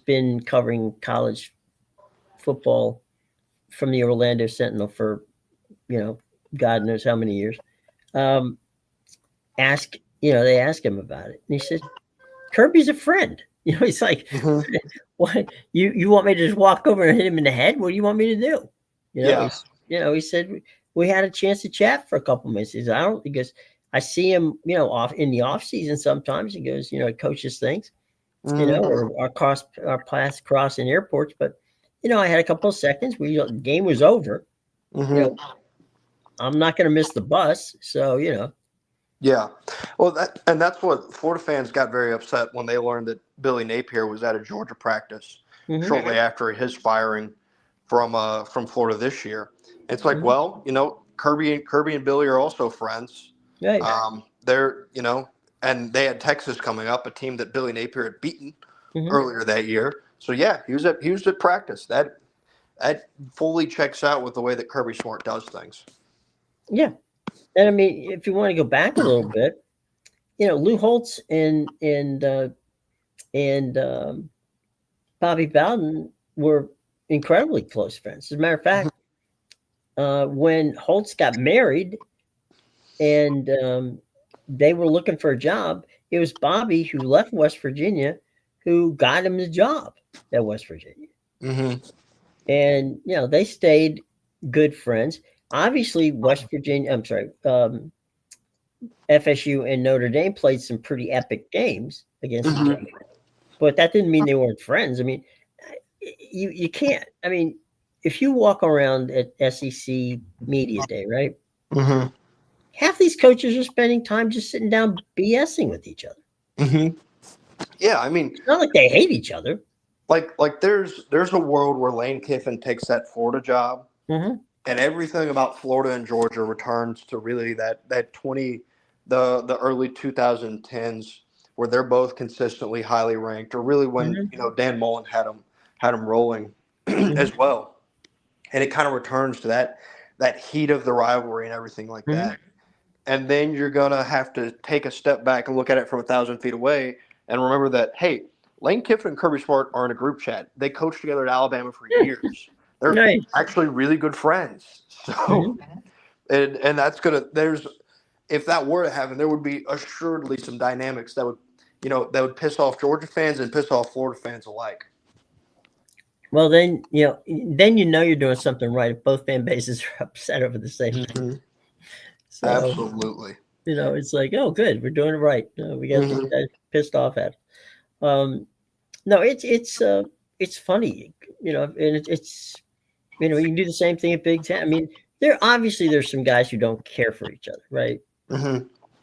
been covering college football from the Orlando Sentinel for God knows how many years. They ask him about it, and he said Kirby's a friend. He's like, what you want me to just walk over and hit him in the head? What do you want me to do? Yeah. He said we had a chance to chat for a couple minutes. He said, he goes, I see him, off in the off season sometimes. He goes, coaches things, or our paths cross in airports. But I had a couple of seconds where the game was over. I'm not going to miss the bus, so Yeah, well, that's what Florida fans got very upset when they learned that Billy Napier was at a Georgia practice shortly after his firing from Florida this year. It's like, well, Kirby and Billy are also friends. Right. They're and they had Texas coming up, a team that Billy Napier had beaten earlier that year. So yeah, he was at practice. That fully checks out with the way that Kirby Smart does things. Yeah. And I mean, if you want to go back a little bit, Lou Holtz and Bobby Bowden were incredibly close friends. As a matter of fact, when Holtz got married and they were looking for a job, it was Bobby, who left West Virginia, who got him the job at West Virginia. And they stayed good friends. Obviously, FSU and Notre Dame played some pretty epic games against each other, but that didn't mean they weren't friends. I mean, you can't. I mean, if you walk around at SEC Media Day, right? Half these coaches are spending time just sitting down BSing with each other. Yeah, I mean, it's not like they hate each other. Like there's a world where Lane Kiffin takes that Florida job, and everything about Florida and Georgia returns to really that the early 2010s where they're both consistently highly ranked, or really when Dan Mullen had them rolling as well, and it kind of returns to that heat of the rivalry and everything like that. And then you're gonna have to take a step back and look at it from 1,000 feet away and remember that, hey, Lane Kiffin and Kirby Smart are in a group chat. They coached together at Alabama for years. They're actually really good friends. So, and that's if that were to happen, there would be assuredly some dynamics that would piss off Georgia fans and piss off Florida fans alike. Well, then you're doing something right if both fan bases are upset over the same thing. So, absolutely. It's like, oh, good, we're doing it right. We got these guys pissed off at. No, it's funny, and it's you can do the same thing at Big Ten. I mean, there's some guys who don't care for each other, right?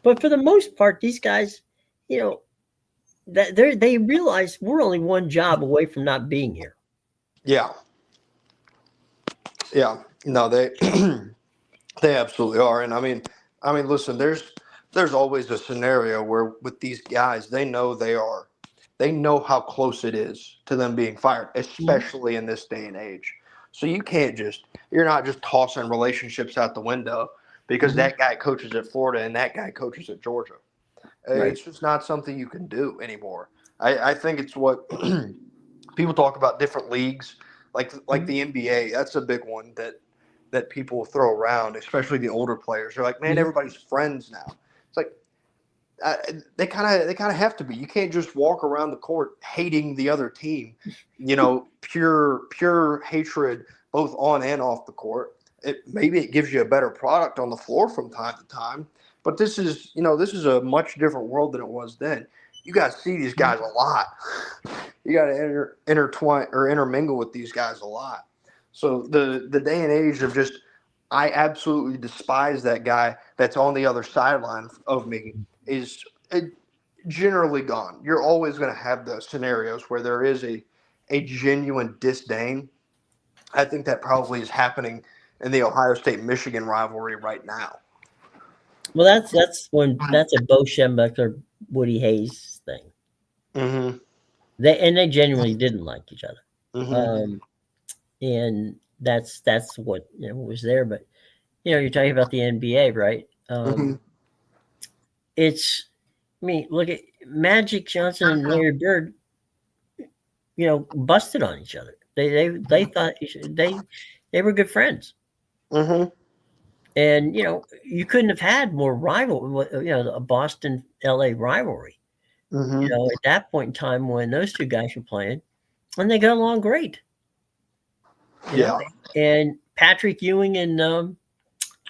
But for the most part, these guys, that they realize we're only one job away from not being here. Yeah. Yeah. No, they they absolutely are. And I mean, listen, there's always a scenario where with these guys, they know how close it is to them being fired, especially in this day and age. So you're not just tossing relationships out the window because that guy coaches at Florida and that guy coaches at Georgia. Right. It's just not something you can do anymore. I think it's what people talk about different leagues. like the NBA. That's a big one that people throw around, especially the older players. They're like, man, everybody's friends now. It's like they kind of have to be. You can't just walk around the court hating the other team. Pure hatred both on and off the court. Maybe it gives you a better product on the floor from time to time, but this is a much different world than it was then. You got to see these guys a lot. You got to intertwine or intermingle with these guys a lot. So the day and age of just, I absolutely despise that guy that's on the other sideline of me is generally gone. You're always going to have those scenarios where there is a genuine disdain. I think that probably is happening in the Ohio State-Michigan rivalry right now. Well, that's a Bo Schembechler, Woody Hayes thing. Mm-hmm. They genuinely didn't like each other, Mm-hmm. and that's what was there. But you're talking about the NBA, right? Mm-hmm. Look at Magic Johnson and Larry Bird. Busted on each other. They thought they were good friends. Mm-hmm. And you couldn't have had more a Boston LA rivalry. Mm-hmm. At that point in time when those two guys were playing, and they got along great. Yeah. And Patrick Ewing and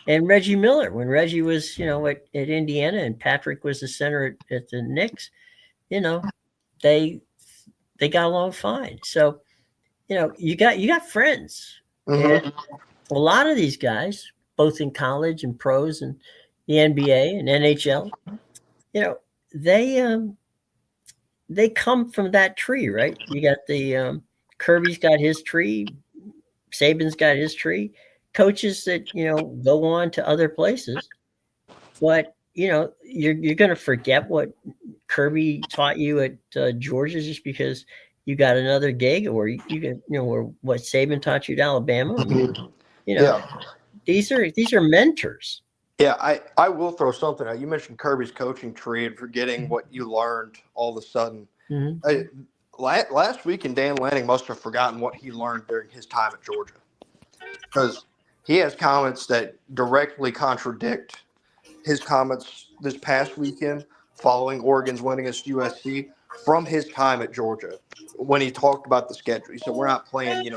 Reggie Miller, when Reggie was at Indiana and Patrick was the center at the Knicks, they got along fine. So you got friends, Mm-hmm. and a lot of these guys, both in college and pros and the NBA and NHL, they come from that tree, right? You got the Kirby's got his tree, Saban's got his tree, coaches that go on to other places, but you're going to forget what Kirby taught you at Georgia just because you got another gig, or you get or what Saban taught you at Alabama. Yeah. These are mentors. Yeah, I will throw something out. You mentioned Kirby's coaching tree and forgetting what you learned all of a sudden. Mm-hmm. Last week, Dan Lanning must have forgotten what he learned during his time at Georgia, because he has comments that directly contradict his comments this past weekend following Oregon's win against USC from his time at Georgia when he talked about the schedule. He said, we're not playing,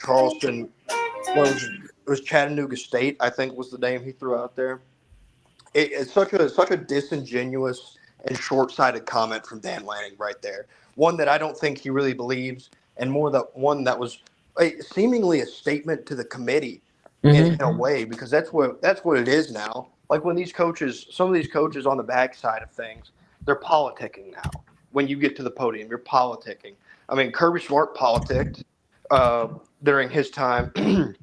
Charleston. It was Chattanooga State, I think was the name he threw out there. It's such a disingenuous and short-sighted comment from Dan Lanning right there. One that I don't think he really believes, and one that was seemingly a statement to the committee in a way, because that's what it is now. Like when some of these coaches on the backside of things, they're politicking now. When you get to the podium, you're politicking. I mean, Kirby Smart politicked during his time. And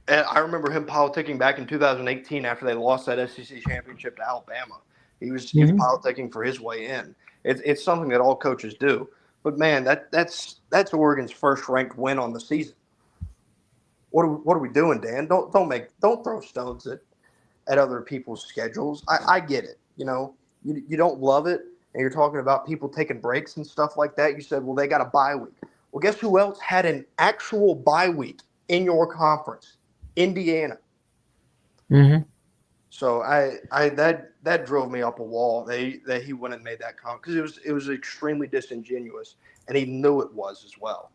I remember him politicking back in 2018 after they lost that SEC championship to Alabama. He was politicking for his way in. It's something that all coaches do. But man, that's Oregon's first ranked win on the season. What are we doing, Dan? Don't throw stones at other people's schedules. I get it. You don't love it, and you're talking about people taking breaks and stuff like that. You said, well, they got a bye week. Well, guess who else had an actual bye week in your conference? Indiana. Mm-hmm. So that drove me up a wall that he wouldn't have made that comment, because it was extremely disingenuous, and he knew it was as well.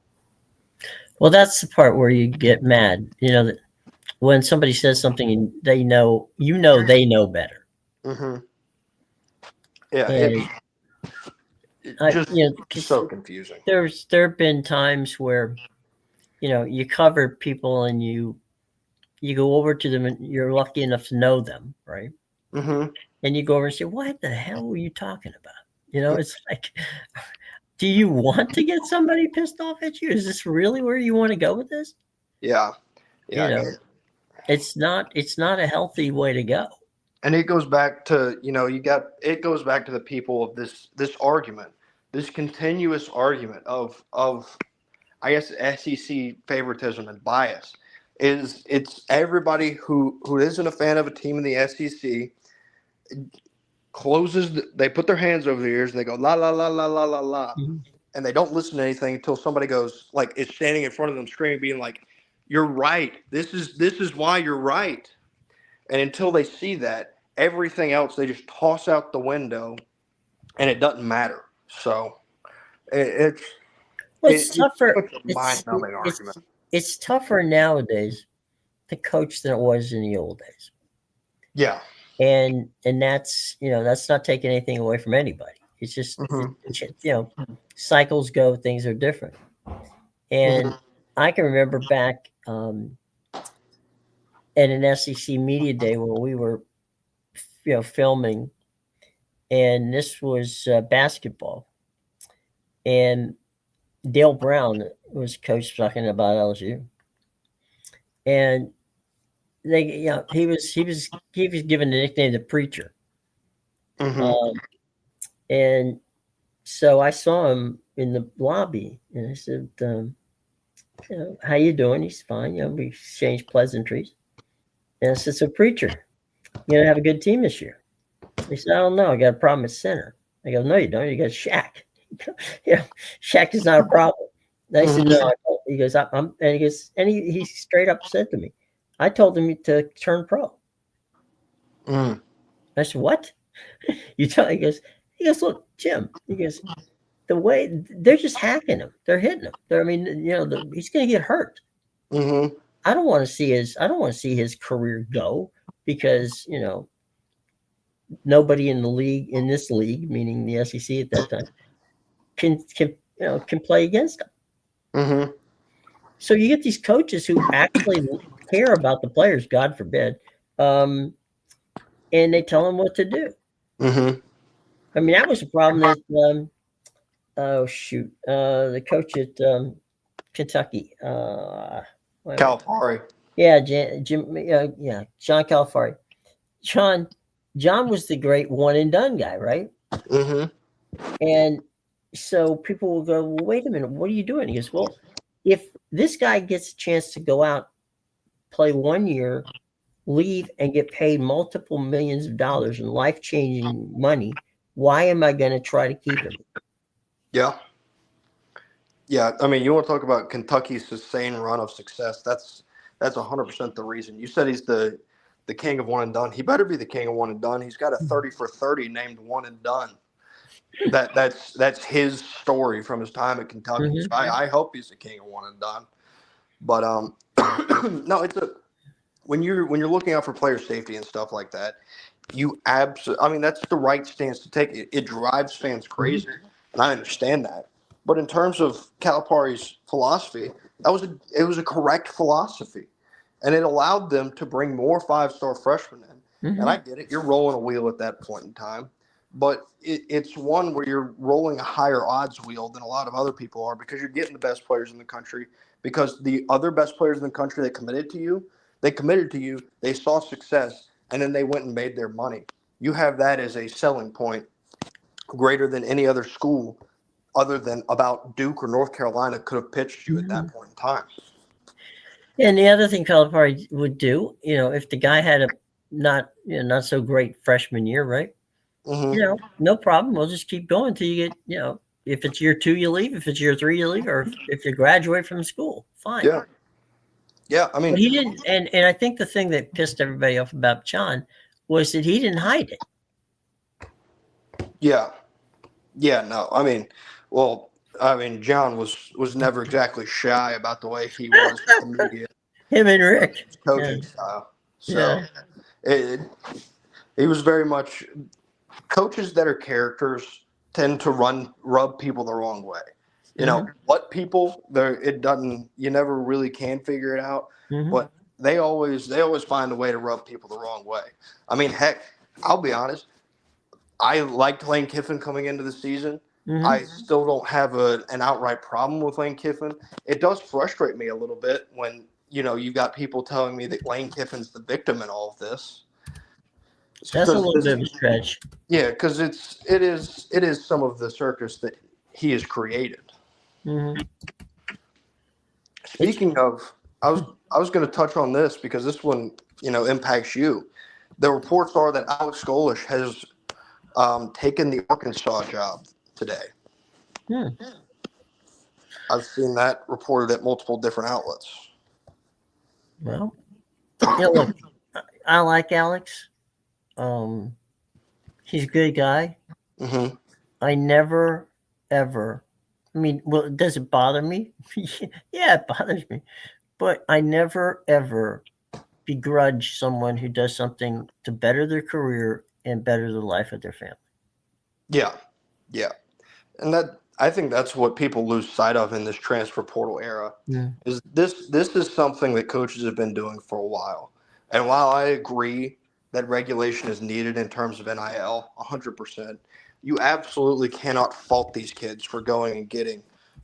Well, that's the part where you get mad. That when somebody says something and they know they know better. Mm-hmm. Yeah, it's so confusing. There have been times where you cover people and you go over to them and you're lucky enough to know them, right? Mm-hmm. And you go over and say, what the hell were you talking about? It's like, do you want to get somebody pissed off at you? Is this really where you want to go with this? Yeah. It's not a healthy way to go. And it goes back to, it goes back to the people of this argument, this continuous argument of I guess SEC favoritism and bias. It's everybody who isn't a fan of a team in the SEC they put their hands over their ears and they go la la la la la la la. Mm-hmm. and they don't listen to anything until somebody goes like is standing in front of them screaming, being like, "You're right. This is why you're right." And until they see that, everything else they just toss out the window, and it doesn't matter. So it's Well, it's tougher. such a mind-numbing argument. It's tougher nowadays to coach than it was in the old days. Yeah. And that's that's not taking anything away from anybody. It's just cycles go, things are different. And I can remember back at an SEC media day where we were filming, and this was basketball, and Dale Brown was coach talking about LSU, and he was given the nickname the preacher. And so I saw him in the lobby, and I said, "How you doing?" He's fine. We exchanged pleasantries. And I said, "So, preacher, you gonna have a good team this year?" He said, "I don't know. I got a problem at center." I go, "No, you don't. You got Shaq. Shaq is not a problem." And I said, "No." He goes, "I'm," and he goes, and he straight up said to me, "I told him to turn pro." I said, "What?" You tell? He goes, "Look, Jim." He goes, "The way they're just hacking him, they're hitting him. He's going to get hurt. I don't want to see his career go because nobody in this league, meaning the SEC at that time, can play against him." So you get these coaches who actually care about the players, God forbid, and they tell them what to do. I mean, that was a problem that the coach at Kentucky, Calipari. Yeah, John Calipari. John was the great one and done guy, right? And so people will go, "Well, wait a minute, what are you doing?" He goes, "Well, if this guy gets a chance to go out, play 1 year, leave, and get paid multiple millions of dollars in life-changing money, why am I going to try to keep him?" Yeah. I mean, you want to talk about Kentucky's sustained run of success? That's 100% the reason. You said he's the king of one and done. He better be the king of one and done. He's got a 30 for 30 named one and done. That's his story from his time at Kentucky. So I hope he's the king of one and done. But no, when you're looking out for player safety and stuff like that, that's the right stance to take. It drives fans crazy, and I understand that. But in terms of Calipari's philosophy, it was a correct philosophy, and it allowed them to bring more 5-star freshmen in. And I get it; you're rolling a wheel at that point in time, but it's one where you're rolling a higher odds wheel than a lot of other people are because you're getting the best players in the country. Because the other best players in the country that committed to you, they saw success, and then they went and made their money. You have that as a selling point greater than any other school other than about Duke or North Carolina could have pitched you at that point in time. And the other thing Calipari would do, if the guy had a not so great freshman year, right? No problem. We'll just keep going until you get, if it's year 2, you leave. If it's year 3, you leave. Or if you graduate from school, fine. Yeah. I mean, but he didn't. And I think the thing that pissed everybody off about John was that he didn't hide it. Yeah. No. I mean, John was never exactly shy about the way he was with the media. Him and Rick. Coaching style. So he was very much coaches that are characters tend to rub people the wrong way. What people you never really can figure it out, but they always find a way to rub people the wrong way. I mean, heck, I'll be honest, I liked Lane Kiffin coming into the season. I still don't have an outright problem with Lane Kiffin. It does frustrate me a little bit when you've got people telling me that Lane Kiffin's the victim in all of this. That's a little bit of a stretch. Yeah, because it is some of the circus that he has created. Speaking of, I was going to touch on this because this one impacts you. The reports are that Alex Golesh has taken the Arkansas job today. I've seen that reported at multiple different outlets. Well, look, I like Alex. He's a good guy. Mm-hmm. I never, ever. I mean, well, does it bother me? Yeah, it bothers me. But I never, ever begrudge someone who does something to better their career and better the life of their family. Yeah, yeah, and that I think that's what people lose sight of in this transfer portal era. Yeah. Is this is something that coaches have been doing for a while, and while I agree that regulation is needed in terms of NIL, 100%, you absolutely cannot fault these kids for going and getting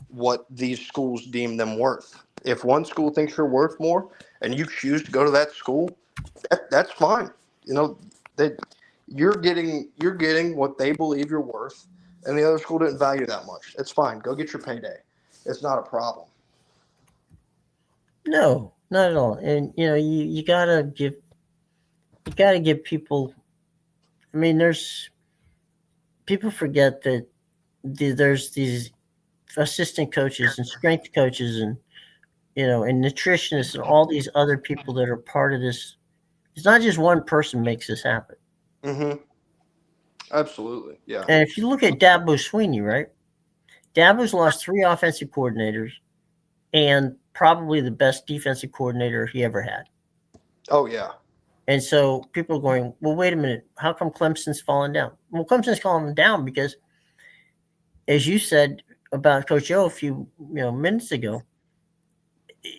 what these schools deem them worth. If one school thinks you're worth more, and you choose to go to that school, that's fine. You know that you're getting what they believe you're worth, and the other school didn't value that much. It's fine. Go get your payday. It's not a problem. No, not at all. And you gotta give people. I mean, there's people forget that there's these assistant coaches and strength coaches and and nutritionists and all these other people that are part of this. It's not just one person makes this happen. Mm-hmm. Absolutely. Yeah. And if you look at Dabo Sweeney, right? Dabo's lost 3 offensive coordinators and probably the best defensive coordinator he ever had. Oh yeah. And so people are going, well, wait a minute. How come Clemson's falling down? Well, Clemson's falling down because, as you said about Coach O a few minutes ago,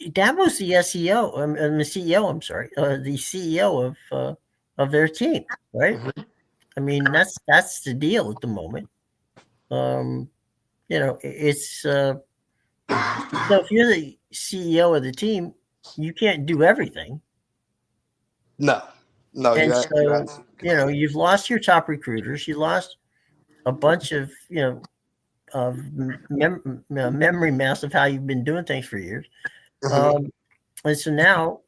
Dabo's the SEO, the CEO. I'm sorry, the CEO of their team, right? Mm-hmm. I mean, that's the deal at the moment. It's so if you're the CEO of the team, you can't do everything. No. No. And You so you've lost your top recruiters. You lost a bunch of of memory mass of how you've been doing things for years. Mm-hmm. And so now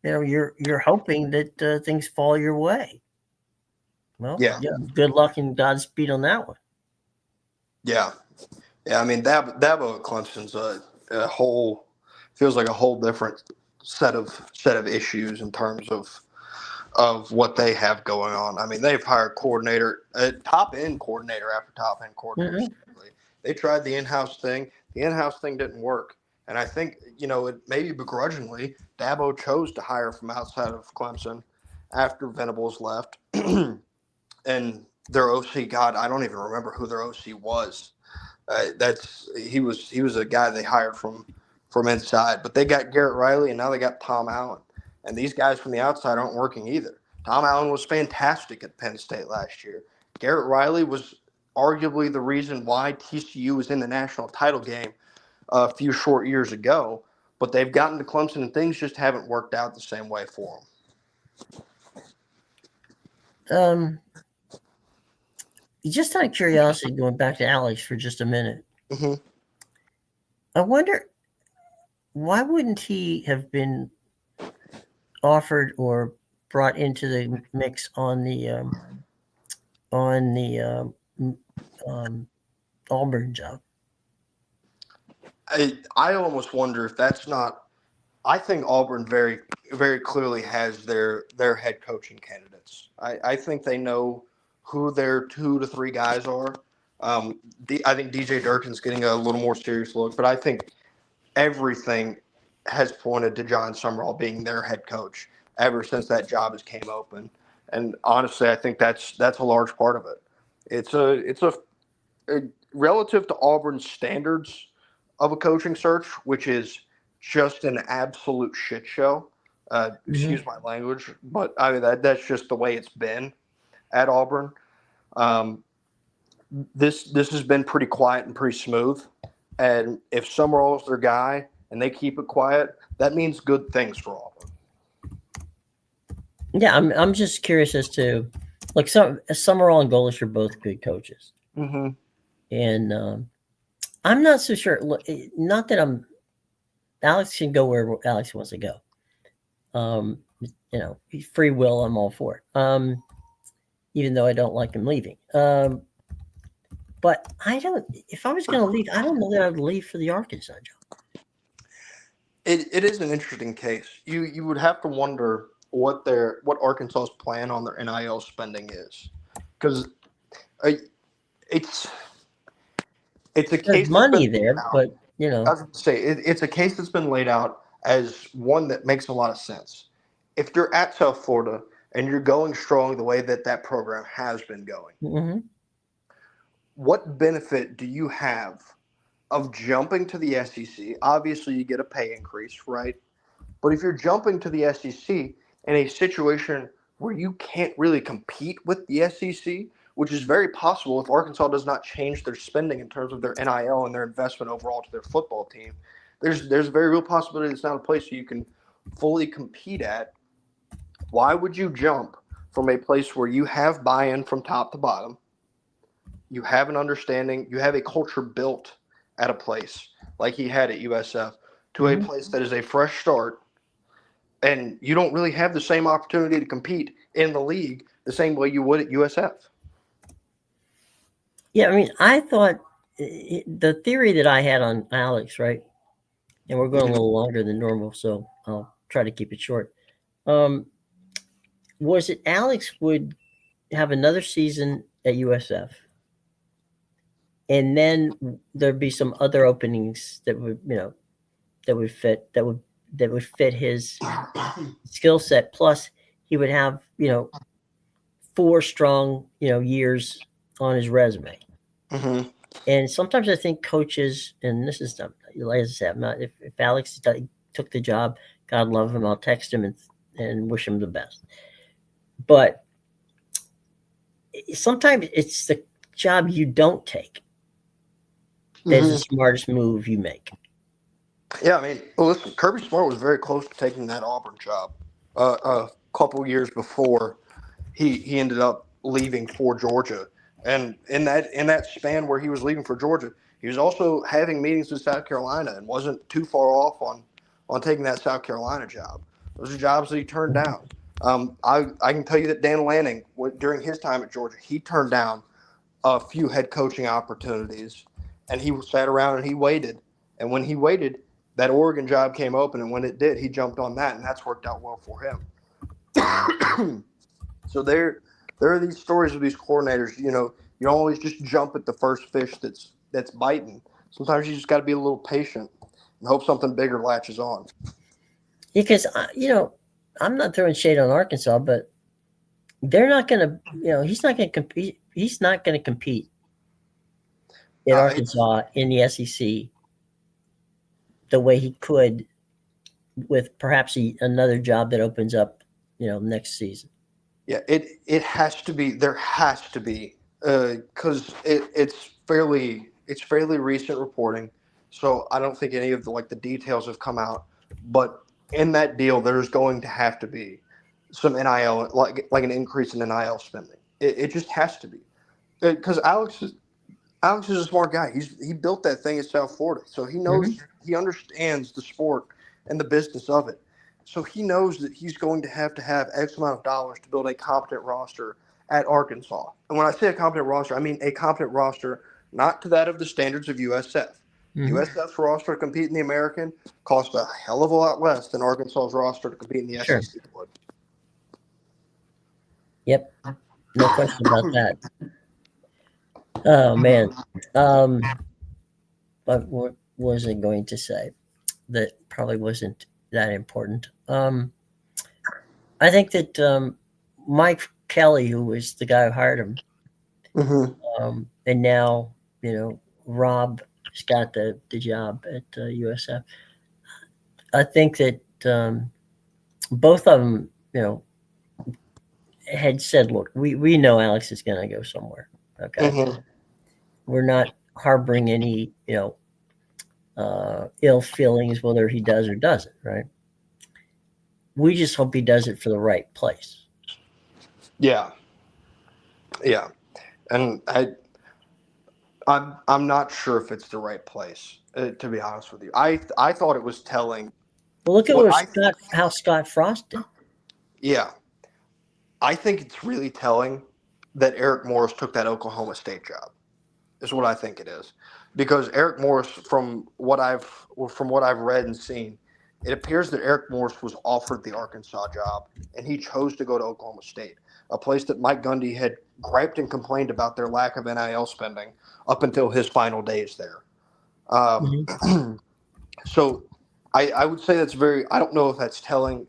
you're hoping that things fall your way. Well, Yeah. good luck and Godspeed on that one. Yeah. Yeah. I mean, Dabo at Clemson's a whole feels like a whole different set of issues in terms of what they have going on. I mean, they've hired top end coordinator after top end coordinator. Mm-hmm. They tried the in-house thing. The in-house thing didn't work. And I think, maybe begrudgingly, Dabo chose to hire from outside of Clemson after Venables left. And their OC, God, I don't even remember who their OC was. He was a guy they hired from inside. But they got Garrett Riley, and now they got Tom Allen. And these guys from the outside aren't working either. Tom Allen was fantastic at Penn State last year. Garrett Riley was arguably the reason why TCU was in the national title game a few short years ago. But they've gotten to Clemson, and things just haven't worked out the same way for them. Just out of curiosity, going back to Alex for just a minute, Mm-hmm. I wonder why wouldn't he have been offered or brought into the mix on the Auburn job? I almost wonder if that's not. I think Auburn very, very clearly has their head coaching candidates. I think they know who their 2 to 3 guys are. I think DJ Durkin's getting a little more serious look, but I think everything has pointed to John Summerall being their head coach ever since that job has came open. And honestly, I think that's a large part of it. It's a relative to Auburn's standards of a coaching search, which is just an absolute shit show. Excuse my language, but I mean that's just the way it's been at Auburn. This has been pretty quiet and pretty smooth. And if Summerall's their guy and they keep it quiet, that means good things for Auburn. Yeah, I'm just curious as to Summerall and Golish are both good coaches, and I'm not so sure. Look, not that Alex can go where Alex wants to go. Free will, I'm all for it. Even though I don't like him leaving. But I don't. If I was going to leave, I don't know that I'd leave for the Arkansas job. It is an interesting case. You would have to wonder what Arkansas's plan on their NIL spending is, because it's a There's case money that's been there, laid out. but I was going to say it's a case that's been laid out as one that makes a lot of sense. If you're at South Florida and you're going strong the way that program has been going, mm-hmm. what benefit do you have of jumping to the SEC? Obviously, you get a pay increase, right? But if you're jumping to the SEC in a situation where you can't really compete with the SEC, which is very possible if Arkansas does not change their spending in terms of their NIL and their investment overall to their football team, there's a very real possibility it's not a place you can fully compete at. Why would you jump from a place where you have buy-in from top to bottom, you have an understanding, you have a culture built at a place like he had at USF, to Mm-hmm. a place that is a fresh start, and you don't really have the same opportunity to compete in the league the same way you would at USF? Yeah, I mean, I thought the theory that I had on Alex, right? And we're going a little longer than normal, so I'll try to keep it short. Was it Alex would have another season at USF, and then there'd be some other openings that would, that would fit his skill set. Plus, he would have, 4 strong, years on his resume. Mm-hmm. And sometimes I think coaches, and this is, like I said, if Alex took the job, God love him, I'll text him and wish him the best. But sometimes it's the job you don't take that's the smartest move you make. Yeah, I mean, listen, Kirby Smart was very close to taking that Auburn job a couple years before he ended up leaving for Georgia. And in that span where he was leaving for Georgia, he was also having meetings with South Carolina and wasn't too far off on taking that South Carolina job. Those are jobs that he turned down. I can tell you that Dan Lanning, during his time at Georgia, he turned down a few head coaching opportunities, and he sat around and he waited. And when he waited, that Oregon job came open, and when it did, he jumped on that, and that's worked out well for him. So there are these stories of these coordinators. You don't always just jump at the first fish that's biting. Sometimes you just got to be a little patient and hope something bigger latches on. Because I'm not throwing shade on Arkansas, but they're not going to. He's not going to compete. He's not going to compete in Arkansas in the SEC the way he could with perhaps another job that opens up, next season. Yeah, it has to be. There has to be, because it's fairly recent reporting, so I don't think any of the details have come out. But in that deal, there's going to have to be some NIL, like an increase in NIL spending. It just has to be, because Alex is a smart guy. He built that thing at South Florida, so he knows, he understands the sport and the business of it. So he knows that he's going to have X amount of dollars to build a competent roster at Arkansas. And when I say a competent roster, I mean a competent roster not to that of the standards of USF. USF's roster to compete in the American costs a hell of a lot less than Arkansas's roster to compete in the SEC would. Yep, no question about that. Oh man, but what was I going to say? That probably wasn't that important. I think that Mike Kelly, who was the guy who hired him, and now Rob's got the job at USF. I think that both of them, had said, "Look, we know Alex is going to go somewhere. Okay, we're not harboring any ill feelings whether he does or doesn't. Right? We just hope he does it for the right place." Yeah, and I'm not sure if it's the right place, to be honest with you. I thought it was telling. Well, look at how Scott Frost did. Yeah, I think it's really telling that Eric Morris took that Oklahoma State job. is what I think it is, because Eric Morris, from what I've read and seen, it appears that Eric Morris was offered the Arkansas job, and he chose to go to Oklahoma State, a place that Mike Gundy had griped and complained about their lack of NIL spending up until his final days there. So I would say that's very – I don't know if that's telling.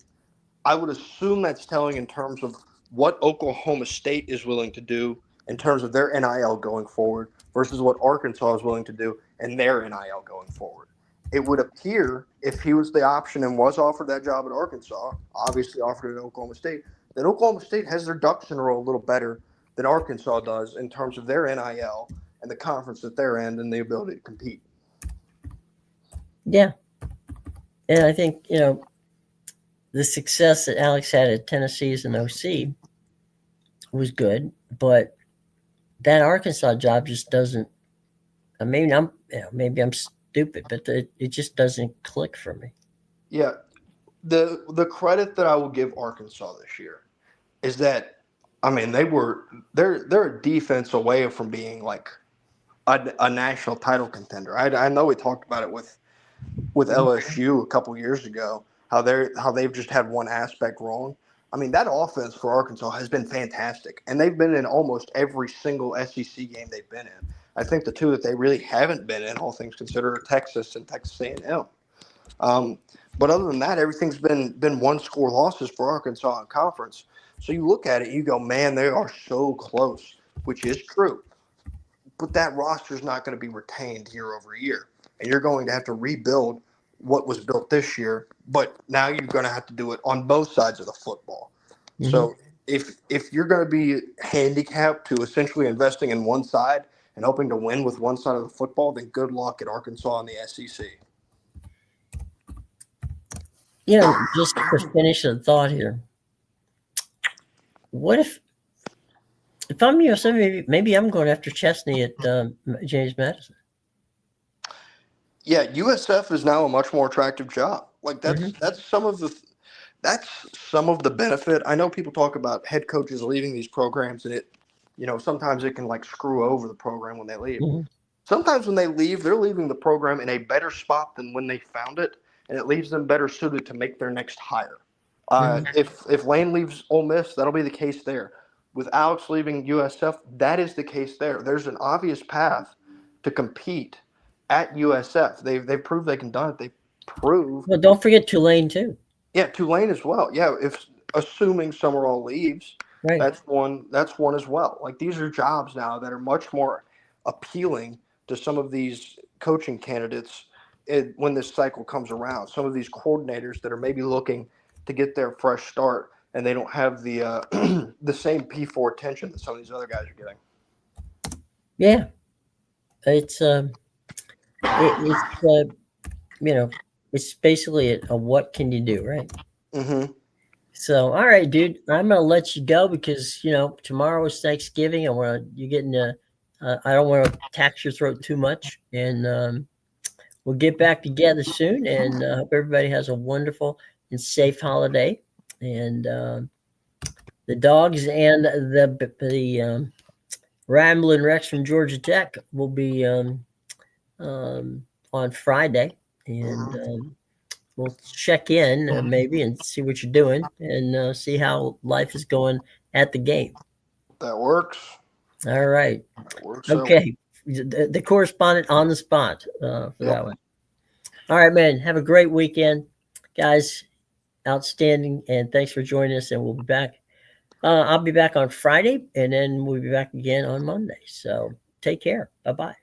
I would assume that's telling in terms of what Oklahoma State is willing to do in terms of their NIL going forward versus what Arkansas is willing to do in their NIL going forward. It would appear if he was the option and was offered that job at Arkansas, obviously offered it at Oklahoma State, that Oklahoma State has their ducks in a row a little better than Arkansas does in terms of their NIL and the conference that they're in and the ability to compete. Yeah. And I think, the success that Alex had at Tennessee as an OC was good, but that Arkansas job just doesn't. Maybe I'm stupid, but it just doesn't click for me. Yeah, the credit that I will give Arkansas this year is that, I mean, they're a defense away from being like a national title contender. I know we talked about it with LSU a couple years ago, how they've just had one aspect wrong. I mean, that offense for Arkansas has been fantastic, and they've been in almost every single SEC game they've been in. I think the two that they really haven't been in, all things considered, are Texas and Texas A&M. But other than that, everything's been one-score losses for Arkansas in conference. So you look at it, you go, man, they are so close, which is true. But that roster is not going to be retained year over year, and you're going to have to rebuild what was built this year, but now you're going to have to do it on both sides of the football. Mm-hmm. So if you're going to be handicapped to essentially investing in one side and hoping to win with one side of the football, then good luck at Arkansas and the SEC. Just to finish the thought here, what if I'm USF, maybe I'm going after Chesney at James Madison? Yeah, USF is now a much more attractive job. Like that's some of the benefit. I know people talk about head coaches leaving these programs, and sometimes it can like screw over the program when they leave. Mm-hmm. Sometimes when they leave, they're leaving the program in a better spot than when they found it, and it leaves them better suited to make their next hire. If Lane leaves Ole Miss, that'll be the case there. With Alex leaving USF, that is the case there. There's an obvious path to compete at USF. They've proved they can do it. They prove. Well, don't forget Tulane too. Yeah, Tulane as well. Yeah, if assuming Summerall leaves, right. That's one as well. Like, these are jobs now that are much more appealing to some of these coaching candidates when this cycle comes around. Some of these coordinators that are maybe looking to get their fresh start, and they don't have the the same P4 attention that some of these other guys are getting. Yeah, it's basically a what can you do, right? Mm-hmm. So, all right, dude, I'm gonna let you go because tomorrow is Thanksgiving. I don't want to tax your throat too much, and we'll get back together soon. And hope everybody has a wonderful and safe holiday. And the dogs and the Ramblin' Rex from Georgia Tech will be on Friday, and we'll check in maybe and see what you're doing and see how life is going at the game. That works. All right. That works. Okay. The correspondent on the spot for that one. All right, man. Have a great weekend, guys. Outstanding, and thanks for joining us. And we'll be back. I'll be back on Friday, and then we'll be back again on Monday. So take care. Bye-bye.